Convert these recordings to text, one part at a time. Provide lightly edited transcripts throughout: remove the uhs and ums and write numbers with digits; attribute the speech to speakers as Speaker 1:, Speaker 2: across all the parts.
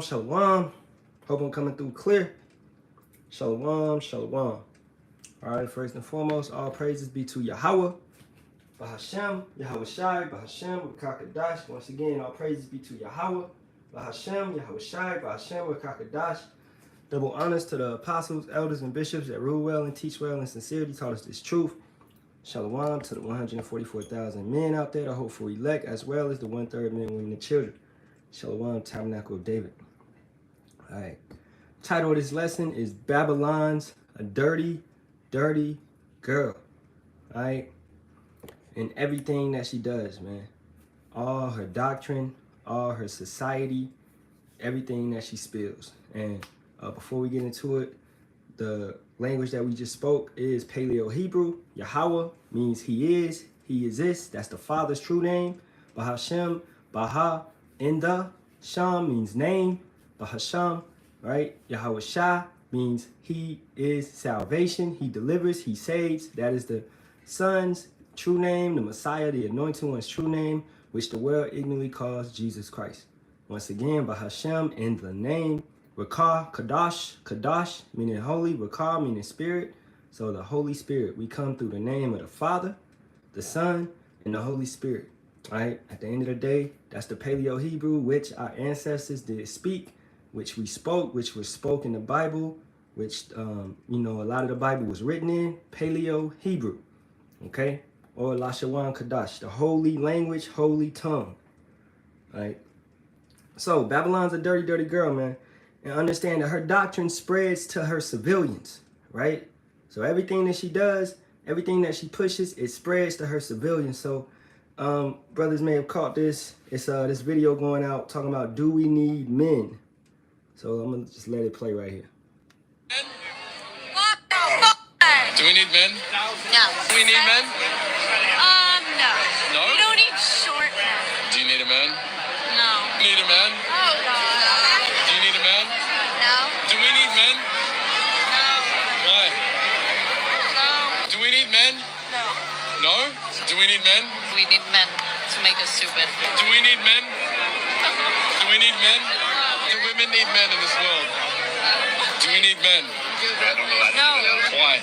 Speaker 1: Shalawam. Hope I'm coming through clear. Shalawam, shalawam. All right, first and foremost, all praises be to Yahawah, Bahasham, Yahawashi, Bahasham, Wakakadash. Once again, all praises be to Yahawah, Bahasham, Yahawashi, Bahasham, Wakakadash. Double honors to the apostles, elders, and bishops that rule well and teach well in sincerity, taught us this truth. Shalawam to the 144,000 men out there, the hopeful elect, as well as the 1/3 men, women, and children. Shalawam, Tabernacle of David. All right. Title of this lesson is Babylon's a dirty, dirty girl. All right. And everything that she does, man. All her doctrine, all her society, everything that she spills. And before we get into it, the language that we just spoke is Paleo Hebrew. Yahawah means he exists. That's the Father's true name. Bahasham, Baha, in the. Sham means name. Bahasham, right? Yahawashi means he is salvation. He delivers, he saves. That is the Son's true name, the Messiah, the Anointed One's true name, which the world ignorantly calls Jesus Christ. Once again, Bahasham, in the name. Rakah, Kadash, Kadash, meaning holy. Rakah, meaning spirit. So the Holy Spirit. We come through the name of the Father, the Son, and the Holy Spirit. All right? At the end of the day, that's the Paleo Hebrew, which our ancestors did speak, which we spoke, which was spoken in the Bible, which, a lot of the Bible was written in Paleo Hebrew. Okay? Or Lashawan Kadash, the holy language, holy tongue. All right? So Babylon's a dirty, dirty girl, man. And understand that her doctrine spreads to her civilians, right? So everything that she does, everything that she pushes, it spreads to her civilians. So brothers may have caught this. It's this video going out talking about, do we need men? So I'm gonna just let it play right here.
Speaker 2: Do we need men?
Speaker 3: No.
Speaker 2: Do we need men?
Speaker 3: No.
Speaker 2: No?
Speaker 3: We don't need short men.
Speaker 2: Do you need a man?
Speaker 3: No.
Speaker 2: Do you need a man?
Speaker 3: Oh, God.
Speaker 2: Do you need a man?
Speaker 3: No.
Speaker 2: Do we need men?
Speaker 3: No.
Speaker 2: Why?
Speaker 3: No.
Speaker 2: Do we need men?
Speaker 3: No.
Speaker 2: No? Do we need men?
Speaker 3: We need men to make us stupid.
Speaker 2: Do we need men? Do we need men? Do women need men in this world? Do we need men?
Speaker 3: No.
Speaker 2: Why?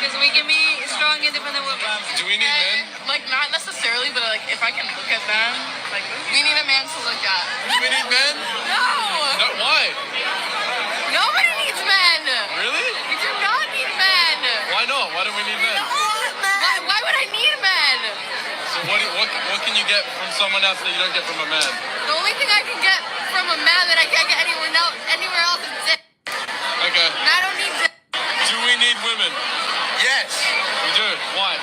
Speaker 3: Because we can be strong, independent women.
Speaker 2: Do we need men?
Speaker 4: Like, not necessarily, but like, if I can look at them, like, we need a man to look at.
Speaker 2: Do we need men?
Speaker 4: No!
Speaker 2: No, why?
Speaker 4: Nobody needs men!
Speaker 2: Really?
Speaker 4: We do not need men!
Speaker 2: Why not? Why do we need men?
Speaker 4: Why would I need men?
Speaker 2: So what can you get from someone else that you don't get from a man?
Speaker 4: The only thing I can get from a man that I can't get anywhere else is dick.
Speaker 2: Okay.
Speaker 4: And I don't need dick.
Speaker 2: Do we need women?
Speaker 5: Yes,
Speaker 2: We do. Why?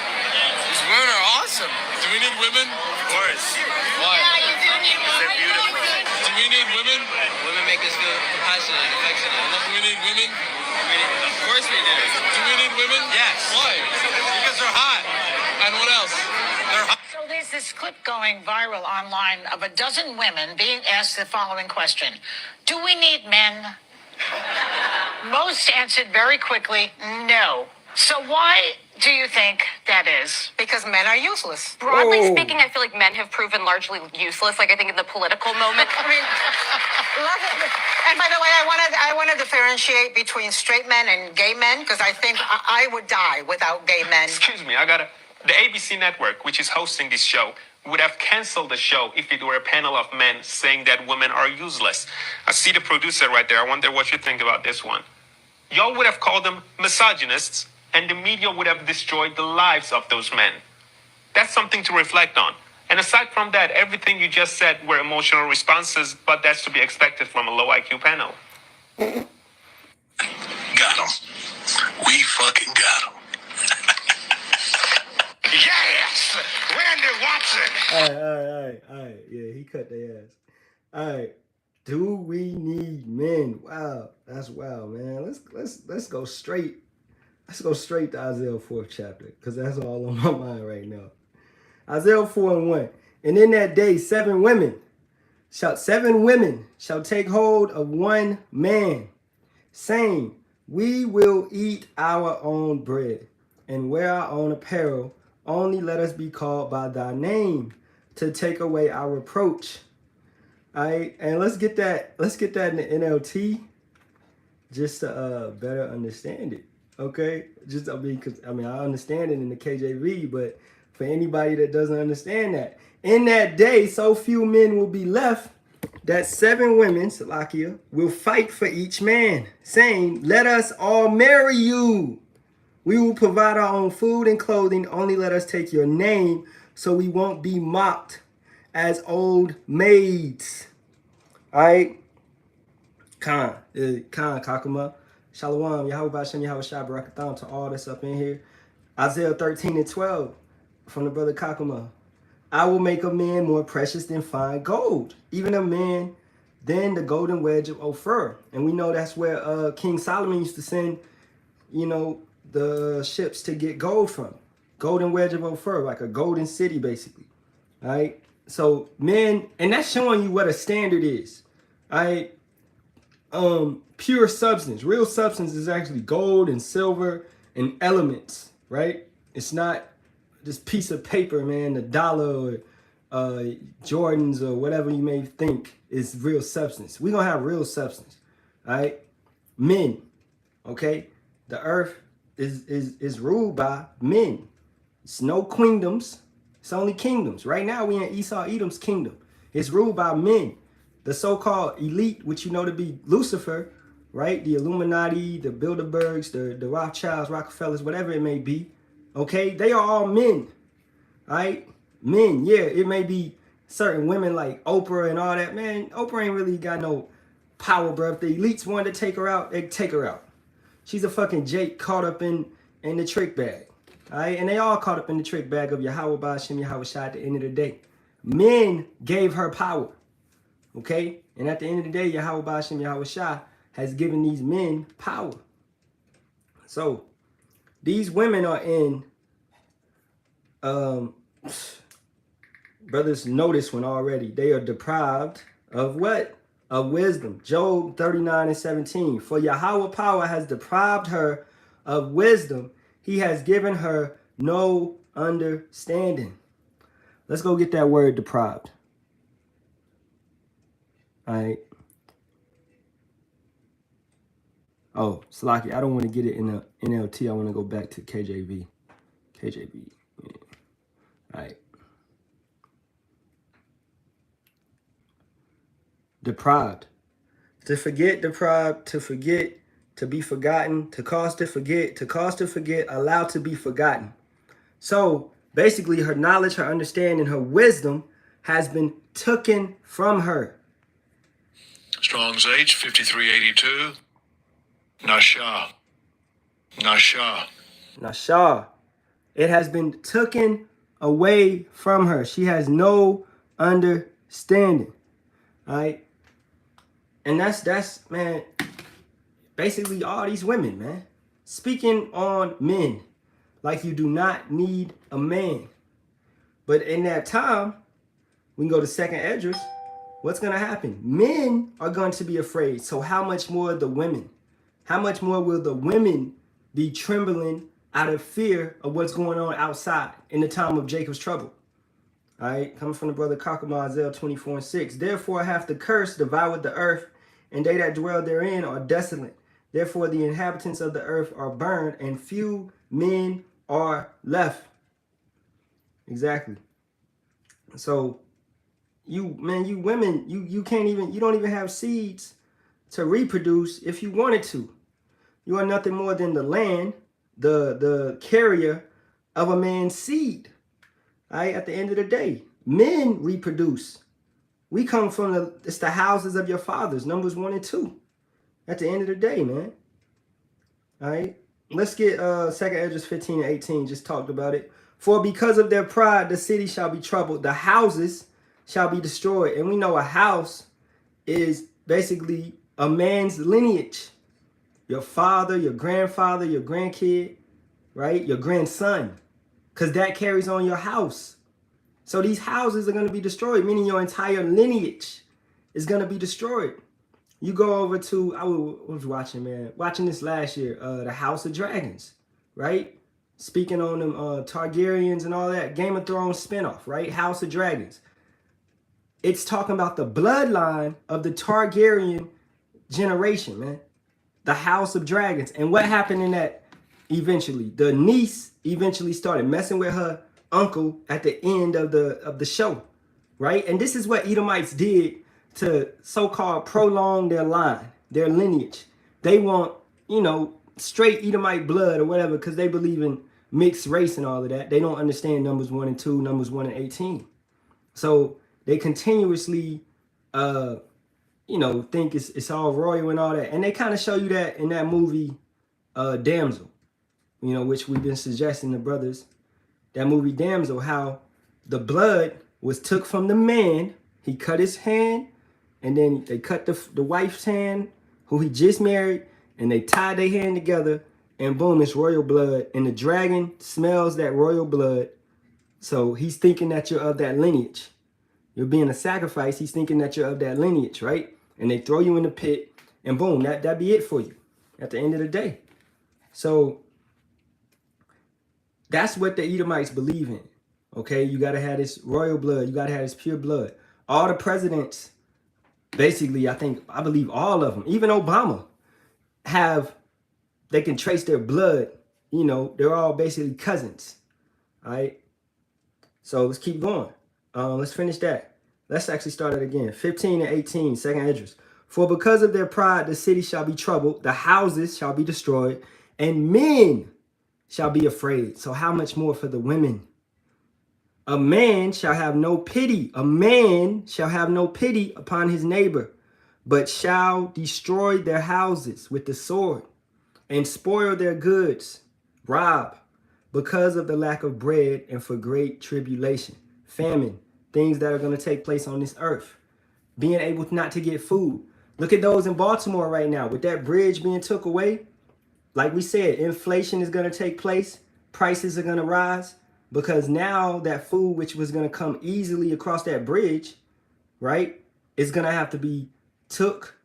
Speaker 5: these women are awesome.
Speaker 2: Do we need women?
Speaker 5: Of course.
Speaker 2: Why?
Speaker 4: You do need women.
Speaker 5: They're beautiful.
Speaker 2: Do we need women?
Speaker 5: Women make us feel compassionate and affectionate.
Speaker 2: Do we need women?
Speaker 5: Of course we do.
Speaker 2: Do we need women?
Speaker 5: Yes.
Speaker 2: Why?
Speaker 5: Because they're hot.
Speaker 2: And what else?
Speaker 5: They're hot.
Speaker 6: So there's this clip going viral online of a dozen women being asked the following question: do we need men? Most answered very quickly, no. So why do you think that is?
Speaker 4: Because men are useless.
Speaker 7: Broadly
Speaker 1: Whoa.
Speaker 7: speaking, I feel like men have proven largely useless. Like, I think in the political moment.
Speaker 6: I mean, and by the way, I want to differentiate between straight men and gay men, because I think I would die without gay men.
Speaker 8: Excuse me, the ABC network, which is hosting this show, would have canceled the show if it were a panel of men saying that women are useless. I see the producer right there. I wonder what you think about this one. Y'all would have called them misogynists, and the media would have destroyed the lives of those men. That's something to reflect on. And aside from that, everything you just said were emotional responses, but that's to be expected from a low IQ panel.
Speaker 5: Got him. We fucking got him. Yes! Randy Watson!
Speaker 1: All right. Yeah, he cut their ass. All right. Do we need men? Wow, that's wild, man. Let's go straight. Let's go straight to Isaiah 4th chapter, because that's all on my mind right now. Isaiah 4:1. And in that day, seven women shall take hold of one man, saying, we will eat our own bread and wear our own apparel. Only let us be called by thy name, to take away our reproach. All right, and let's get that in the NLT just to better understand it. Okay, just because I understand it in the KJV, but for anybody that doesn't understand that, in that day, so few men will be left that 7 women, Salakia, will fight for each man, saying, "Let us all marry you. We will provide our own food and clothing. Only let us take your name, so we won't be mocked as old maids." All right, Khan, Kakuma. Shalawam, Yahawah, Bahasham, Yahawashi, Barak, Ahtham, to all that's up in here. Isaiah 13:12 from the brother Kakuma. I will make a man more precious than fine gold, even a man than the golden wedge of Ophir. And we know that's where King Solomon used to send, the ships to get gold from. Golden wedge of Ophir, like a golden city, basically. All right. So men, and that's showing you what a standard is. All right. Pure substance, real substance is actually gold and silver and elements, right? It's not this piece of paper, man, the dollar or Jordans or whatever you may think is real substance. We're gonna have real substance, all right? Men, okay? The earth is ruled by men. It's no kingdoms, it's only kingdoms. Right now we in Esau Edom's kingdom. It's ruled by men. The so-called elite, which you know to be Lucifer, right? The Illuminati, the Bilderbergs, the Rothschilds, Rockefellers, whatever it may be, okay? They are all men, all right? Men, yeah, it may be certain women like Oprah and all that. Man, Oprah ain't really got no power, bro. If the elites wanted to take her out, they'd take her out. She's a fucking Jake caught up in the trick bag, all right? And they all caught up in the trick bag of Yahawah, Bahasham, Yahawashi at the end of the day. Men gave her power. Okay, and at the end of the day, Yahawah, Bahasham, Yahawashi has given these men power. So these women are in, brothers know this one already. They are deprived of what? Of wisdom. Job 39:17. For Yahawah power has deprived her of wisdom. He has given her no understanding. Let's go get that word deprived. All right. Oh, Salaki, I don't want to get it in the NLT. I want to go back to KJV. KJV. Yeah. All right. Deprived. To forget, deprived. To forget, to be forgotten. To cause to forget, allow to be forgotten. So basically, her knowledge, her understanding, her wisdom has been taken from her.
Speaker 5: Strong's H, 5382. Nasha.
Speaker 1: It has been taken away from her. She has no understanding. All right. And that's man, basically all these women, man. Speaking on men like you do not need a man. But in that time, we can go to 2nd Esdras. What's going to happen? Men are going to be afraid. So how much more the women? How much more will the women be trembling out of fear of what's going on outside in the time of Jacob's trouble? All right, coming from the brother Kakuma, Isaiah 24:6. Therefore hath the curse devoured the earth, and they that dwell therein are desolate. Therefore the inhabitants of the earth are burned, and few men are left. Exactly. So you women, you can't even, you don't even have seeds to reproduce if you wanted to. You are nothing more than the land, the carrier of a man's seed. All right, at the end of the day, men reproduce. We come from it's the houses of your fathers, Numbers 1 and 2. At the end of the day, man. All right, let's get 2nd Esdras 15:18, just talked about it. For because of their pride, the city shall be troubled, the houses shall be destroyed. And we know a house is basically a man's lineage. Your father, your grandfather, your grandkid, right? Your grandson, because that carries on your house. So these houses are going to be destroyed, meaning your entire lineage is going to be destroyed. You go over to, I was watching this last year, the House of Dragons, right? Speaking on them Targaryens and all that, Game of Thrones spinoff, right? House of Dragons. It's talking about the bloodline of the Targaryen generation, man. The House of Dragons. And what happened in that eventually? The niece eventually started messing with her uncle at the end of the show, right? And this is what Edomites did to so-called prolong their line, their lineage. They want, you know, straight Edomite blood or whatever because they believe in mixed race and all of that. They don't understand Numbers 1 and 2, Numbers 1 and 18. So they continuously, you know, think it's all royal and all that. And they kind of show you that in that movie, Damsel, you know, which we've been suggesting to brothers. That movie Damsel, how the blood was took from the man. He cut his hand, and then they cut the wife's hand, who he just married, and they tied their hand together, and boom, it's royal blood. And the dragon smells that royal blood. So he's thinking that you're of that lineage. You're being a sacrifice. He's thinking that you're of that lineage, right? And they throw you in the pit, and boom, that be it for you at the end of the day. So that's what the Edomites believe in. Okay, you got to have this royal blood. You got to have this pure blood. All the presidents, basically, I believe all of them, even Obama, they can trace their blood. You know, they're all basically cousins. All right. So let's keep going. Let's finish that. Let's actually start it again. 15 and 18, second Esdras. For because of their pride, the city shall be troubled, the houses shall be destroyed, and men shall be afraid. So how much more for the women? A man shall have no pity. A man shall have no pity upon his neighbor, but shall destroy their houses with the sword and spoil their goods, rob, because of the lack of bread and for great tribulation, famine, things that are going to take place on this earth, being able not to get food. Look at those in Baltimore right now with that bridge being took away. Like we said, inflation is going to take place. Prices are going to rise because now that food, which was going to come easily across that bridge, right, is going to have to be took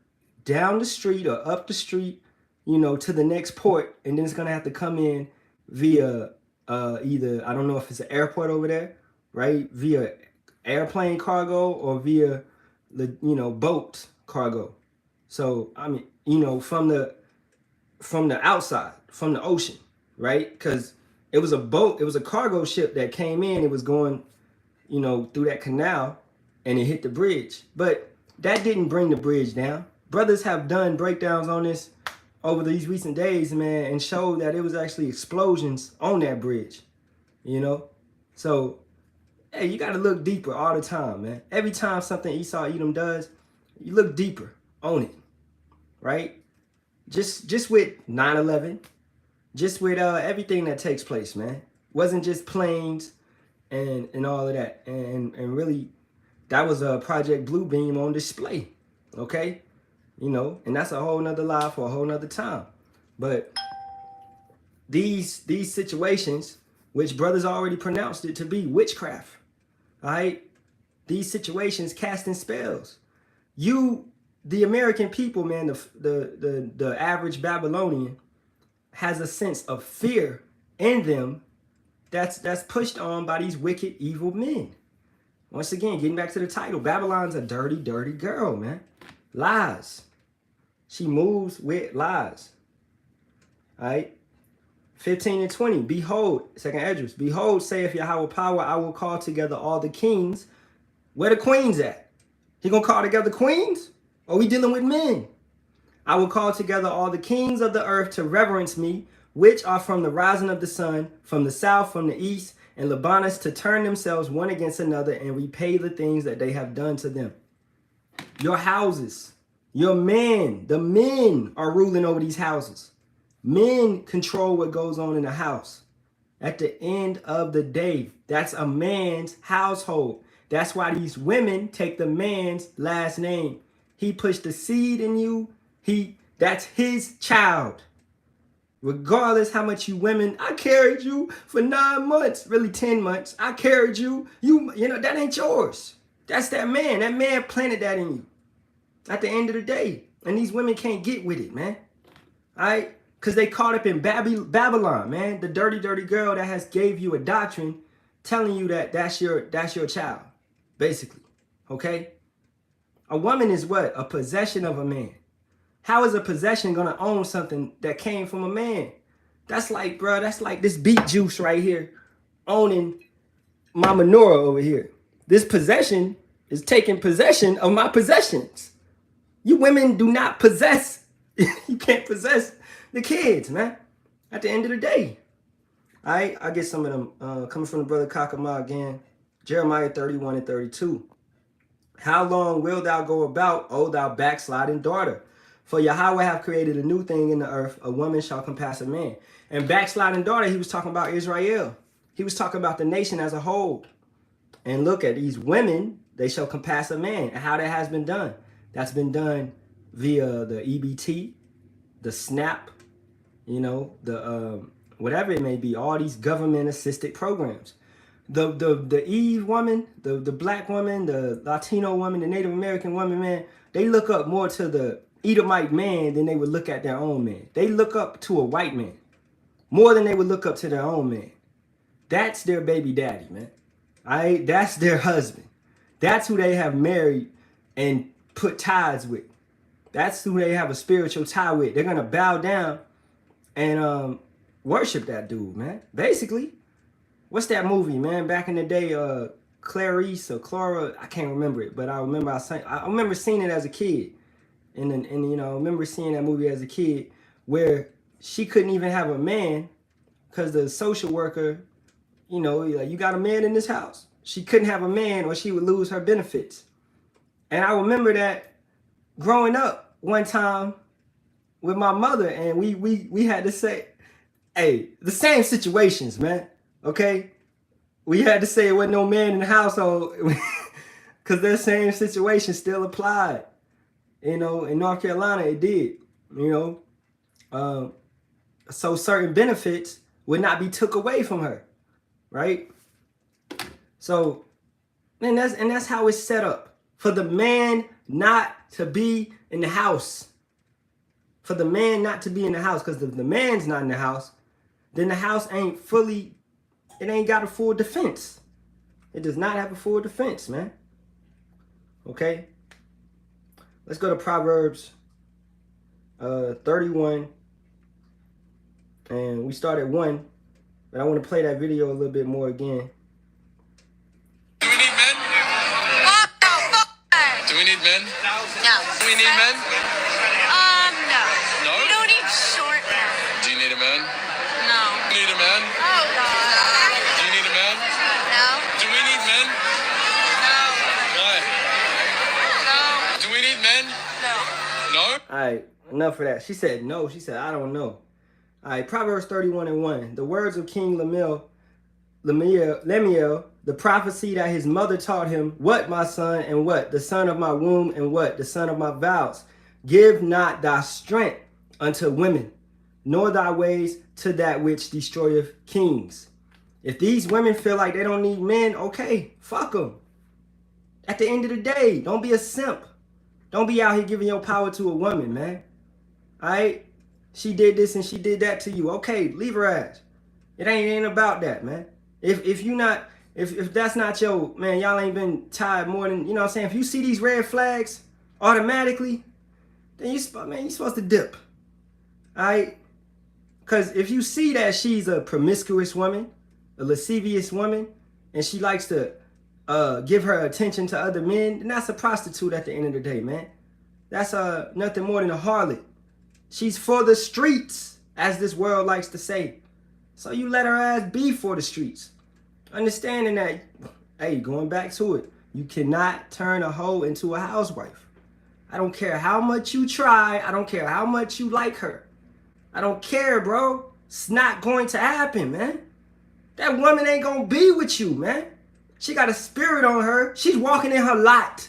Speaker 1: down the street or up the street, you know, to the next port. And then it's going to have to come in via either, I don't know if it's an airport over there, right, via airplane cargo or via the, you know, boat cargo. So, I mean, you know, from the outside, from the ocean, right? Because it was a boat, it was a cargo ship that came in. It was going, you know, through that canal and it hit the bridge. But that didn't bring the bridge down. Brothers have done breakdowns on this over these recent days, man, and showed that it was actually explosions on that bridge, you know? So, hey, you got to look deeper all the time, man. Every time something Esau Edom does, you look deeper on it, right? Just with 9/11, just with everything that takes place, man. Wasn't just planes and all of that. And really, that was a Project Bluebeam on display, okay? You know, and that's a whole nother lie for a whole nother time. But these situations, which brothers already pronounced it to be witchcraft, all right? These situations casting spells. The American people, man, the average Babylonian has a sense of fear in them that's pushed on by these wicked, evil men. Once again, getting back to the title, Babylon's a dirty, dirty girl, man. Lies. She moves with lies. All right. 15 and 20. Behold, second Esdras. Behold, saith Yahawah power, I will call together all the kings. Where the queens at? He gonna call together queens? Or we dealing with men? I will call together all the kings of the earth to reverence me, which are from the rising of the sun, from the south, from the east, and Libanus, to turn themselves one against another and repay the things that they have done to them. Your houses, your men, the men are ruling over these houses. Men control what goes on in the house. At the end of the day, that's a man's household. That's why these women take the man's last name. He pushed the seed in you. That's his child. Regardless how much you women, I carried you for 9 months, really 10 months. I carried you. You know, that ain't yours. That's that man. That man planted that in you at the end of the day. And these women can't get with it, man. All right? Because they caught up in Babylon, man. The dirty, dirty girl that has gave you a doctrine telling you that that's your child, basically. Okay? A woman is what? A possession of a man. How is a possession gonna own something that came from a man? That's like, bro, that's like this beet juice right here owning my menorah over here. This possession is taking possession of my possessions. You women do not possess. You can't possess the kids, man. At the end of the day. All right, I get some of them coming from the brother Kakama again. Jeremiah 31 and 32. How long wilt thou go about, O thou backsliding daughter? For Yahawah hath created a new thing in the earth, a woman shall compass a man. And backsliding daughter, he was talking about Israel. He was talking about the nation as a whole. And look at these women, they shall compass a man. And how that has been done. That's been done via the EBT, the SNAP, you know, the whatever it may be, all these government-assisted programs. The Eve woman, the black woman, the Latino woman, the Native American woman, man, they look up more to the Edomite man than they would look at their own man. They look up to a white man more than they would look up to their own man. That's their baby daddy, man. That's their husband. That's who they have married and put ties with. That's who they have a spiritual tie with. They're gonna bow down and worship that dude, man. Basically, what's that movie, man? Back in the day, Clarice or Clara, I can't remember it, but I remember seeing it as a kid, and you know, I remember seeing that movie as a kid where she couldn't even have a man because the social worker, you know, like, you got a man in this house. She couldn't have a man or she would lose her benefits. And I remember that growing up one time with my mother, and we had to say, hey, the same situations, man. Okay? We had to say it wasn't no man in the household because their same situation still applied. You know, in North Carolina, it did. You know, so certain benefits would not be took away from her, right? So, man, that's how it's set up for the man not to be in the house. For the man not to be in the house, because if the man's not in the house, then the house ain't fully, it ain't got a full defense. It does not have a full defense, man. Okay? Let's go to Proverbs 31. And we start at 1. But I want to play that video a little bit more again.
Speaker 2: Do we need men? Do we need men?
Speaker 3: No.
Speaker 2: Do we need men?
Speaker 3: No.
Speaker 2: No?
Speaker 3: We don't need short men.
Speaker 2: Do you need a man?
Speaker 3: No.
Speaker 2: Do you need a man?
Speaker 3: Oh, God.
Speaker 2: Do you need a man?
Speaker 3: No.
Speaker 2: Do we need men?
Speaker 3: No.
Speaker 2: Why?
Speaker 3: No.
Speaker 2: Do we need men?
Speaker 3: No.
Speaker 2: No?
Speaker 1: All right, enough of that. She said no. She said, I don't know. All right, Proverbs 31 and 1. The words of King Lemuel, the prophecy that his mother taught him, what, my son, and what? The son of my womb, and what? The son of my vows. Give not thy strength unto women, nor thy ways to that which destroyeth kings. If these women feel like they don't need men, okay, fuck them. At the end of the day, don't be a simp. Don't be out here giving your power to a woman, man. All right? She did this and she did that to you. Okay, leave her ass. It ain't about that, man. If that's not your, man, y'all ain't been tied more than, you know what I'm saying? If you see these red flags automatically, then you supposed to dip. All right? Because if you see that she's a promiscuous woman, a lascivious woman, and she likes to give her attention to other men, then that's a prostitute at the end of the day, man. That's nothing more than a harlot. She's for the streets, as this world likes to say. So you let her ass be for the streets. Understanding that, hey, going back to it, you cannot turn a hoe into a housewife. I don't care how much you try. I don't care how much you like her. I don't care, bro. It's not going to happen, man. That woman ain't gonna be with you, man. She got a spirit on her. She's walking in her lot.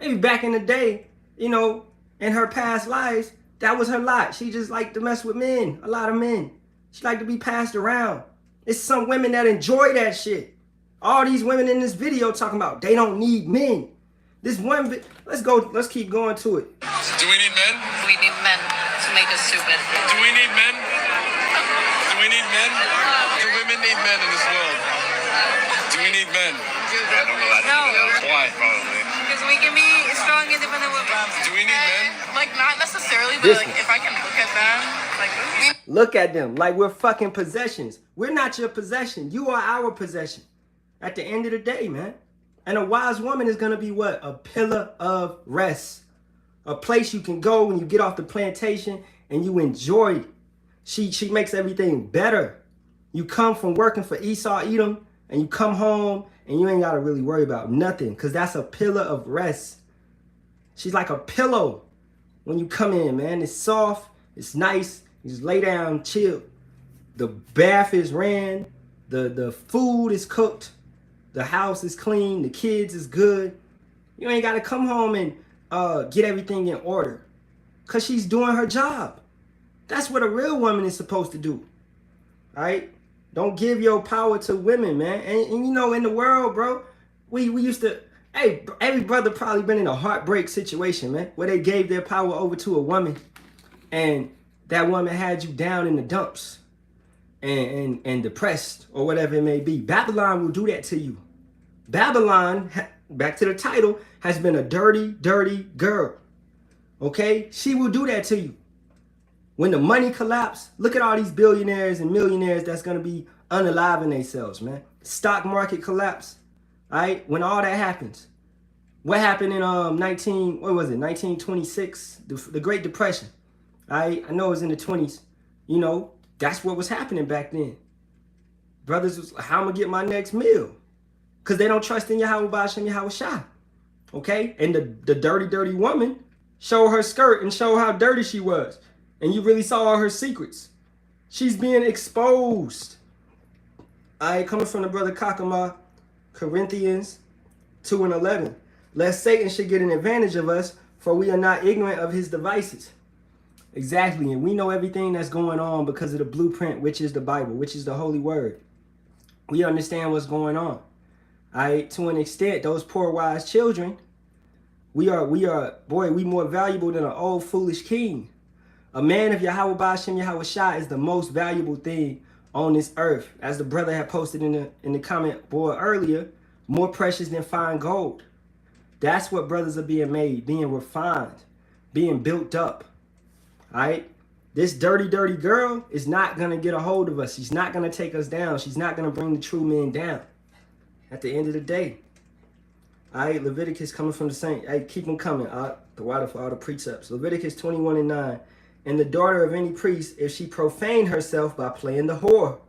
Speaker 1: Maybe back in the day, you know, in her past lives, that was her lot. She just liked to mess with men, a lot of men. She liked to be passed around. It's some women that enjoy that shit. All these women in this video talking about they don't need men. This one, let's keep going to it.
Speaker 2: Do we need men?
Speaker 3: We need men to make us stupid.
Speaker 2: Do we need men? Do we need men? Do women need men in this world? Do Do we need men?
Speaker 3: No.
Speaker 2: Why?
Speaker 3: Because we can be strong, independent women.
Speaker 2: Do we need men?
Speaker 4: Like, not necessarily, but
Speaker 1: This
Speaker 4: like,
Speaker 1: one.
Speaker 4: if I can look at them, like, we
Speaker 1: Look at them like we're fucking possessions. We're not your possession. You are our possession. At the end of the day, man. And a wise woman is gonna be what? A pillar of rest. A place you can go when you get off the plantation and you enjoy it. She makes everything better. You come from working for Esau, Edom, and you come home and you ain't gotta really worry about nothing, because that's a pillar of rest. She's like a pillow when you come in, man. It's soft, it's nice. You just lay down, chill. The bath is ran, the food is cooked, the house is clean, the kids is good. You ain't gotta come home and get everything in order, because she's doing her job. That's what a real woman is supposed to do. All right? Don't give your power to women, man. And you know, in the world, bro, we used to, hey, every brother probably been in a heartbreak situation, man, where they gave their power over to a woman and that woman had you down in the dumps and depressed or whatever it may be. Babylon will do that to you. Babylon, back to the title, has been a dirty, dirty girl. Okay? She will do that to you. When the money collapse, look at all these billionaires and millionaires that's going to be unaliving themselves, man. Stock market collapse, all right? When all that happens. What happened in 1926? The Great Depression, all right? I know it was in the 20s. You know, that's what was happening back then. Brothers was, how I'm going to get my next meal? Because they don't trust in Yahawah, Bahasham, Yahawashi, okay? And the dirty, dirty woman showed her skirt and showed how dirty she was. And you really saw all her secrets. She's being exposed. Coming from the brother Kakama, Corinthians 2:11. Lest Satan should get an advantage of us, for we are not ignorant of his devices. Exactly, and we know everything that's going on because of the blueprint, which is the Bible, which is the Holy Word. We understand what's going on. To an extent, those poor wise children, we are, boy, we more valuable than an old foolish king. A man of Yahawah, Bahasham, Yahawashi is the most valuable thing on this earth. As the brother had posted in the comment board earlier, more precious than fine gold. That's what brothers are being made, being refined, being built up. All right? This dirty, dirty girl is not going to get a hold of us. She's not going to take us down. She's not going to bring the true men down at the end of the day. All right, Leviticus coming from the saint. Hey, keep them coming. The water for all the precepts. Leviticus 21:9. And the daughter of any priest, if she profane herself by playing the whore,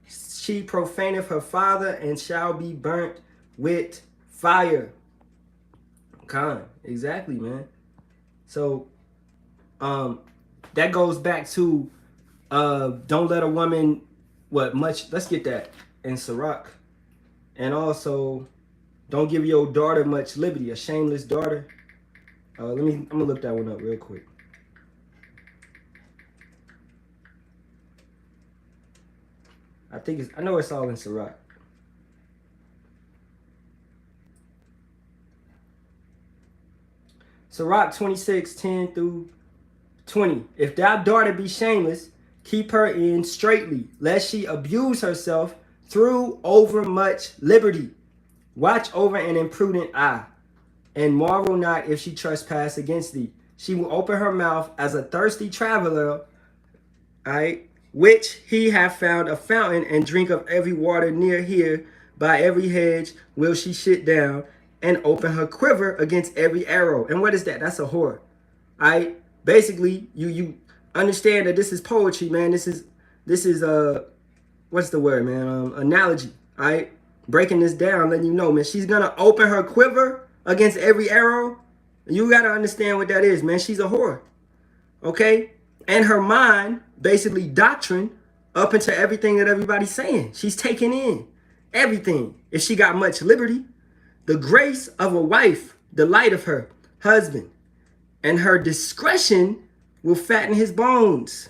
Speaker 1: she profaneth her father and shall be burnt with fire. Exactly, man. So, that goes back to, don't let a woman, let's get that in Sirach. And also, don't give your daughter much liberty, a shameless daughter. I'm gonna look that one up real quick. I know it's all in Sirach. Sirach 26:10 through 20. If thy daughter be shameless, keep her in straitly, lest she abuse herself through overmuch liberty. Watch over an imprudent eye, and marvel not if she trespass against thee. She will open her mouth as a thirsty traveler, which he hath found a fountain, and drink of every water near here. By every hedge will she sit down, and open her quiver against every arrow. And what is that? That's a whore. Basically, you understand that this is poetry, man. This is what's the word, man? Analogy. Breaking this down, letting you know, man. She's gonna open her quiver against every arrow. You gotta understand what that is, man. She's a whore. Okay? And her mind, basically doctrine, up into everything that everybody's saying. She's taking in everything. If she got much liberty, the grace of a wife, the light of her husband, and her discretion will fatten his bones.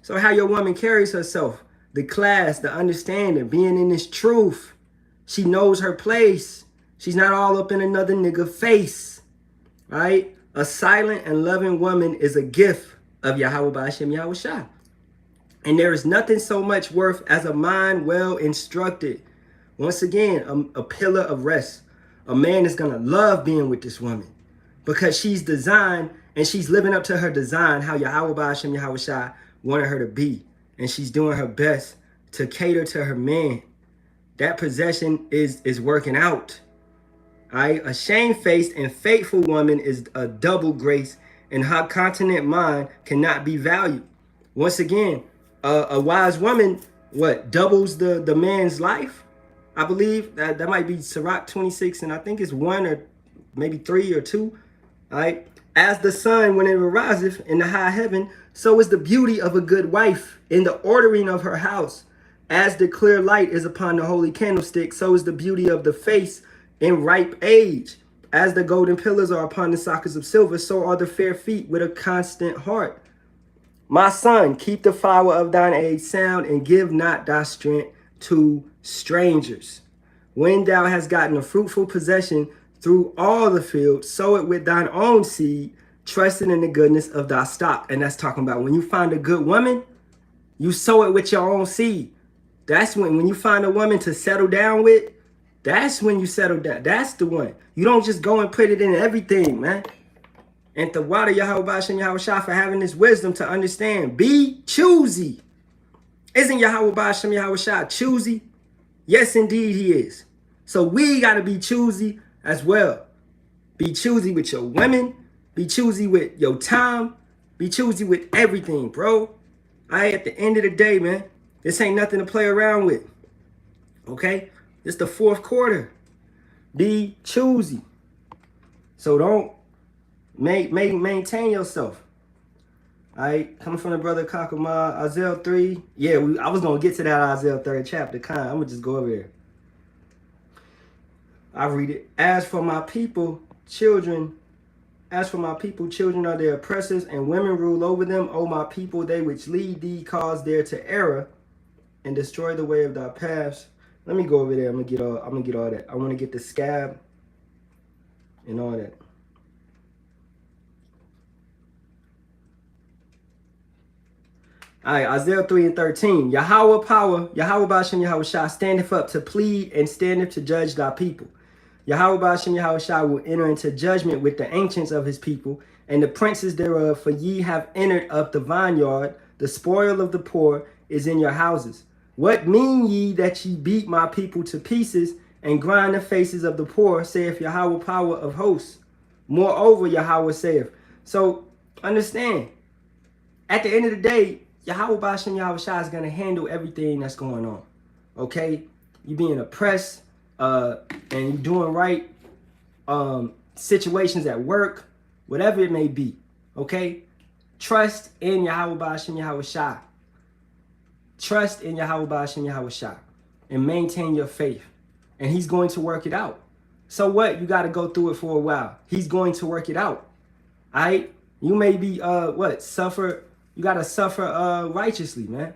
Speaker 1: So how your woman carries herself, the class, the understanding, being in this truth. She knows her place. She's not all up in another nigga face. Right? A silent and loving woman is a gift of Yahawah, Bahasham, Yahawashi. And there is nothing so much worth as a mind well instructed. Once again, a pillar of rest. A man is going to love being with this woman because she's designed and she's living up to her design, how Yahawah Bahasham Yahawashi wanted her to be. And she's doing her best to cater to her man. That possession is working out. All right? A shamefaced and faithful woman is a double grace, and her continent mind cannot be valued. Once again, a wise woman, doubles the man's life? I believe that might be Sirach 26, and I think it's 1 or maybe 3 or 2. All right. As the sun when it ariseth in the high heaven, so is the beauty of a good wife in the ordering of her house. As the clear light is upon the holy candlestick, so is the beauty of the face in ripe age. As the golden pillars are upon the sockets of silver, so are the fair feet with a constant heart. My son, keep the flower of thine age sound, and give not thy strength to strangers. When thou hast gotten a fruitful possession through all the field, sow it with thine own seed, trusting in the goodness of thy stock. And that's talking about when you find a good woman, you sow it with your own seed. That's when you find a woman to settle down with, that's when you settle down. That's the one. You don't just go and put it in everything, man. And the water Yahawah Bahasham Yahawashi for having this wisdom to understand. Be choosy. Isn't Yahawah Bahasham Yahawashi choosy? Yes, indeed he is. So we got to be choosy as well. Be choosy with your women. Be choosy with your time. Be choosy with everything, bro. All right, at the end of the day, man, this ain't nothing to play around with. Okay? It's the fourth quarter. Be choosy. So don't maintain yourself. All right, coming from the brother Kakuma, Isaiah 3. Yeah, I was going to get to that Isaiah 3rd chapter. I'm going to just go over there. I read it. As for my people, children are their oppressors, and women rule over them. O my people, they which lead thee cause there to error, and destroy the way of thy paths. Let me go over there. I'm gonna get all that. I want to get the scab and all that. All right, Isaiah 3 and 13. Yahawah power, Yahawah Bahasham Yahawashi standeth up to plead and standeth to judge thy people. Yahawah Bahasham Yahawashi will enter into judgment with the ancients of his people and the princes thereof, for ye have entered up the vineyard, the spoil of the poor is in your houses. What mean ye that ye beat my people to pieces and grind the faces of the poor, saith Yahawah power of hosts. Moreover, Yahawah saith. So understand, at the end of the day, Yahawah Bahasham Yahawashi is going to handle everything that's going on. Okay? You being oppressed and you doing right situations at work, whatever it may be. Okay? Trust in Yahawah Bahasham Yahawashi. Trust in Yahawah Bahasham Yahawashi and maintain your faith. And he's going to work it out. So what? You got to go through it for a while. He's going to work it out. All right? You may be, suffer. You got to suffer righteously, man.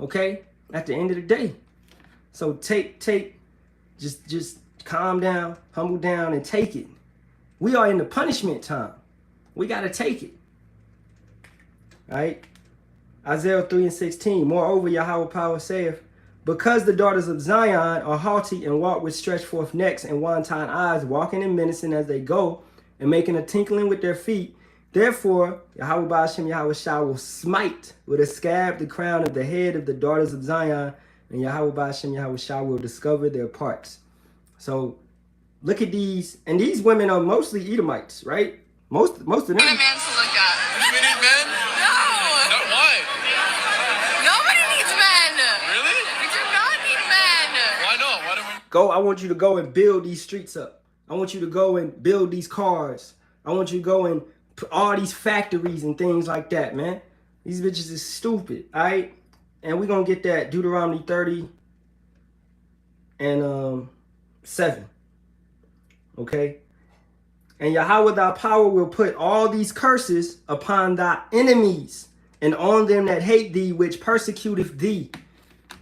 Speaker 1: Okay? At the end of the day. So just calm down, humble down, and take it. We are in the punishment time. We got to take it. All right? Isaiah 3 and 16. Moreover, Yahawah power saith, because the daughters of Zion are haughty and walk with stretched forth necks and wanton eyes, walking and menacing as they go, and making a tinkling with their feet, therefore, Yahawah Bahasham Yahawashi will smite with a scab the crown of the head of the daughters of Zion, and Yahawah Bahasham Yahawashi will discover their parts. So, look at these, and these women are mostly Edomites, right? Most of them.
Speaker 4: We need a man to look at.
Speaker 2: We need men?
Speaker 4: No!
Speaker 2: Not why?
Speaker 4: Nobody needs men!
Speaker 2: Really?
Speaker 4: We do not need men!
Speaker 2: Why not? Why don't we?
Speaker 1: I want you to go and build these streets up. I want you to go and build these cars. I want you to go and put all these factories and things like that, man. These bitches is stupid, all right? And we're going to get that Deuteronomy 30 and 7. Okay? And Yahawah thy power will put all these curses upon thy enemies and on them that hate thee, which persecuteth thee.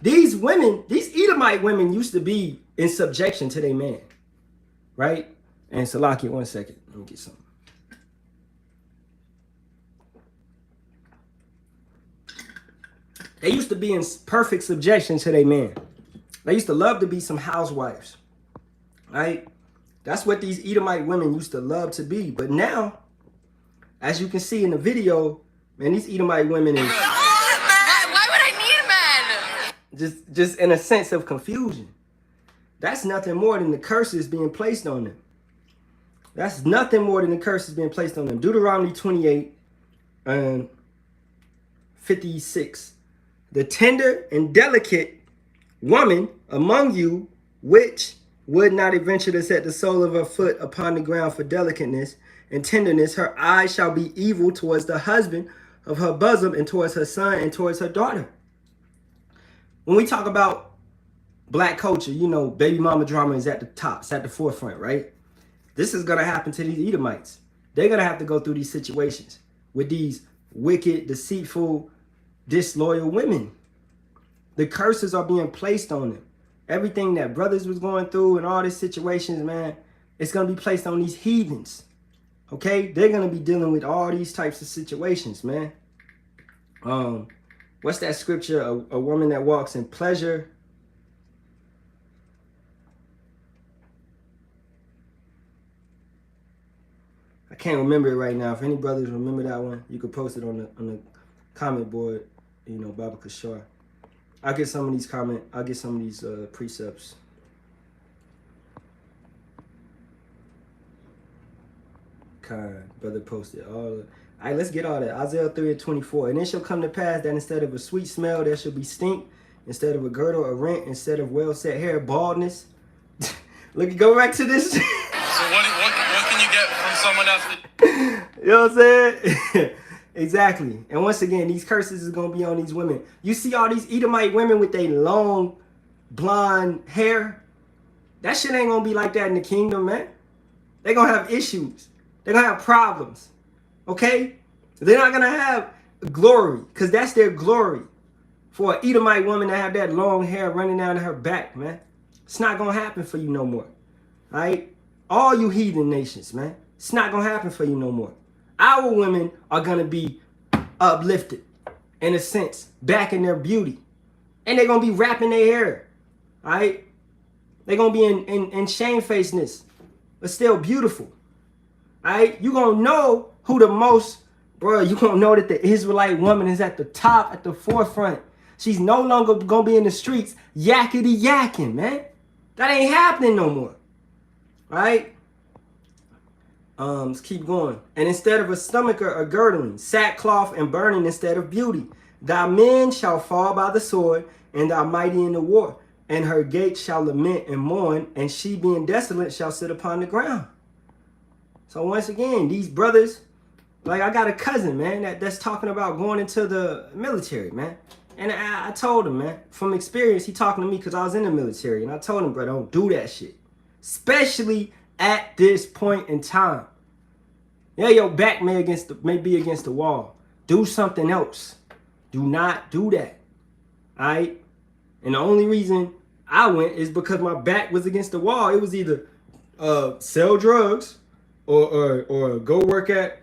Speaker 1: These women, these Edomite women used to be in subjection to their man. Right? And Salaki, 1 second. Let me get something. They used to be in perfect subjection to their man. They used to love to be some housewives, right? That's what these Edomite women used to love to be. But now, as you can see in the video, man, these Edomite women is
Speaker 4: Why would I need men?
Speaker 1: just in a sense of confusion. That's nothing more than the curses being placed on them. That's nothing more than the curses being placed on them. Deuteronomy 28 and 56. The tender and delicate woman among you, which would not adventure to set the sole of her foot upon the ground for delicateness and tenderness, her eyes shall be evil towards the husband of her bosom and towards her son and towards her daughter. When we talk about black culture, you know, baby mama drama is at the top, it's at the forefront, right? This is going to happen to these Edomites. They're going to have to go through these situations with these wicked, deceitful, disloyal women. The curses are being placed on them. Everything that brothers was going through and all these situations, man, it's going to be placed on these heathens. Okay? They're going to be dealing with all these types of situations, man. What's that scripture? A woman that walks in pleasure. I can't remember it right now. If any brothers remember that one, you could post it on the comment board, you know, Baba Kashar. I'll get some of these precepts. Kind brother posted all. All right, let's get all that. Isaiah 3:24. And it shall come to pass that instead of a sweet smell, there shall be stink. Instead of a girdle, a rent. Instead of well set hair, baldness. Look, go back to this.
Speaker 2: So what can you get from someone else?
Speaker 1: You know what I'm saying? Exactly. And once again, these curses is going to be on these women. You see all these Edomite women with their long, blonde hair? That shit ain't going to be like that in the kingdom, man. They're going to have issues. They're going to have problems. Okay? They're not going to have glory, because that's their glory. For an Edomite woman to have that long hair running down her back, man. It's not going to happen for you no more. All right? All you heathen nations, man. It's not going to happen for you no more. Our women are going to be uplifted, in a sense, back in their beauty. And they're going to be wrapping their hair. All right? They're going to be in shamefacedness, but still beautiful. All right? You're going to know who the most, bro, you're going to know that the Israelite woman is at the top, at the forefront. She's no longer going to be in the streets yakety yakking, man. That ain't happening no more. All right? Let's keep going. And instead of a stomacher, a girdling, sackcloth and burning instead of beauty. Thy men shall fall by the sword, and thy mighty in the war. And her gates shall lament and mourn, and she being desolate shall sit upon the ground. So once again, these brothers, like I got a cousin, man, that's talking about going into the military, man. And I told him, man, from experience, he talking to me because I was in the military. And I told him, bro, don't do that shit. Especially at this point in time. Yeah, your back may be against the wall. Do something else. Do not do that. All right? And the only reason I went is because my back was against the wall. It was either sell drugs or go work at,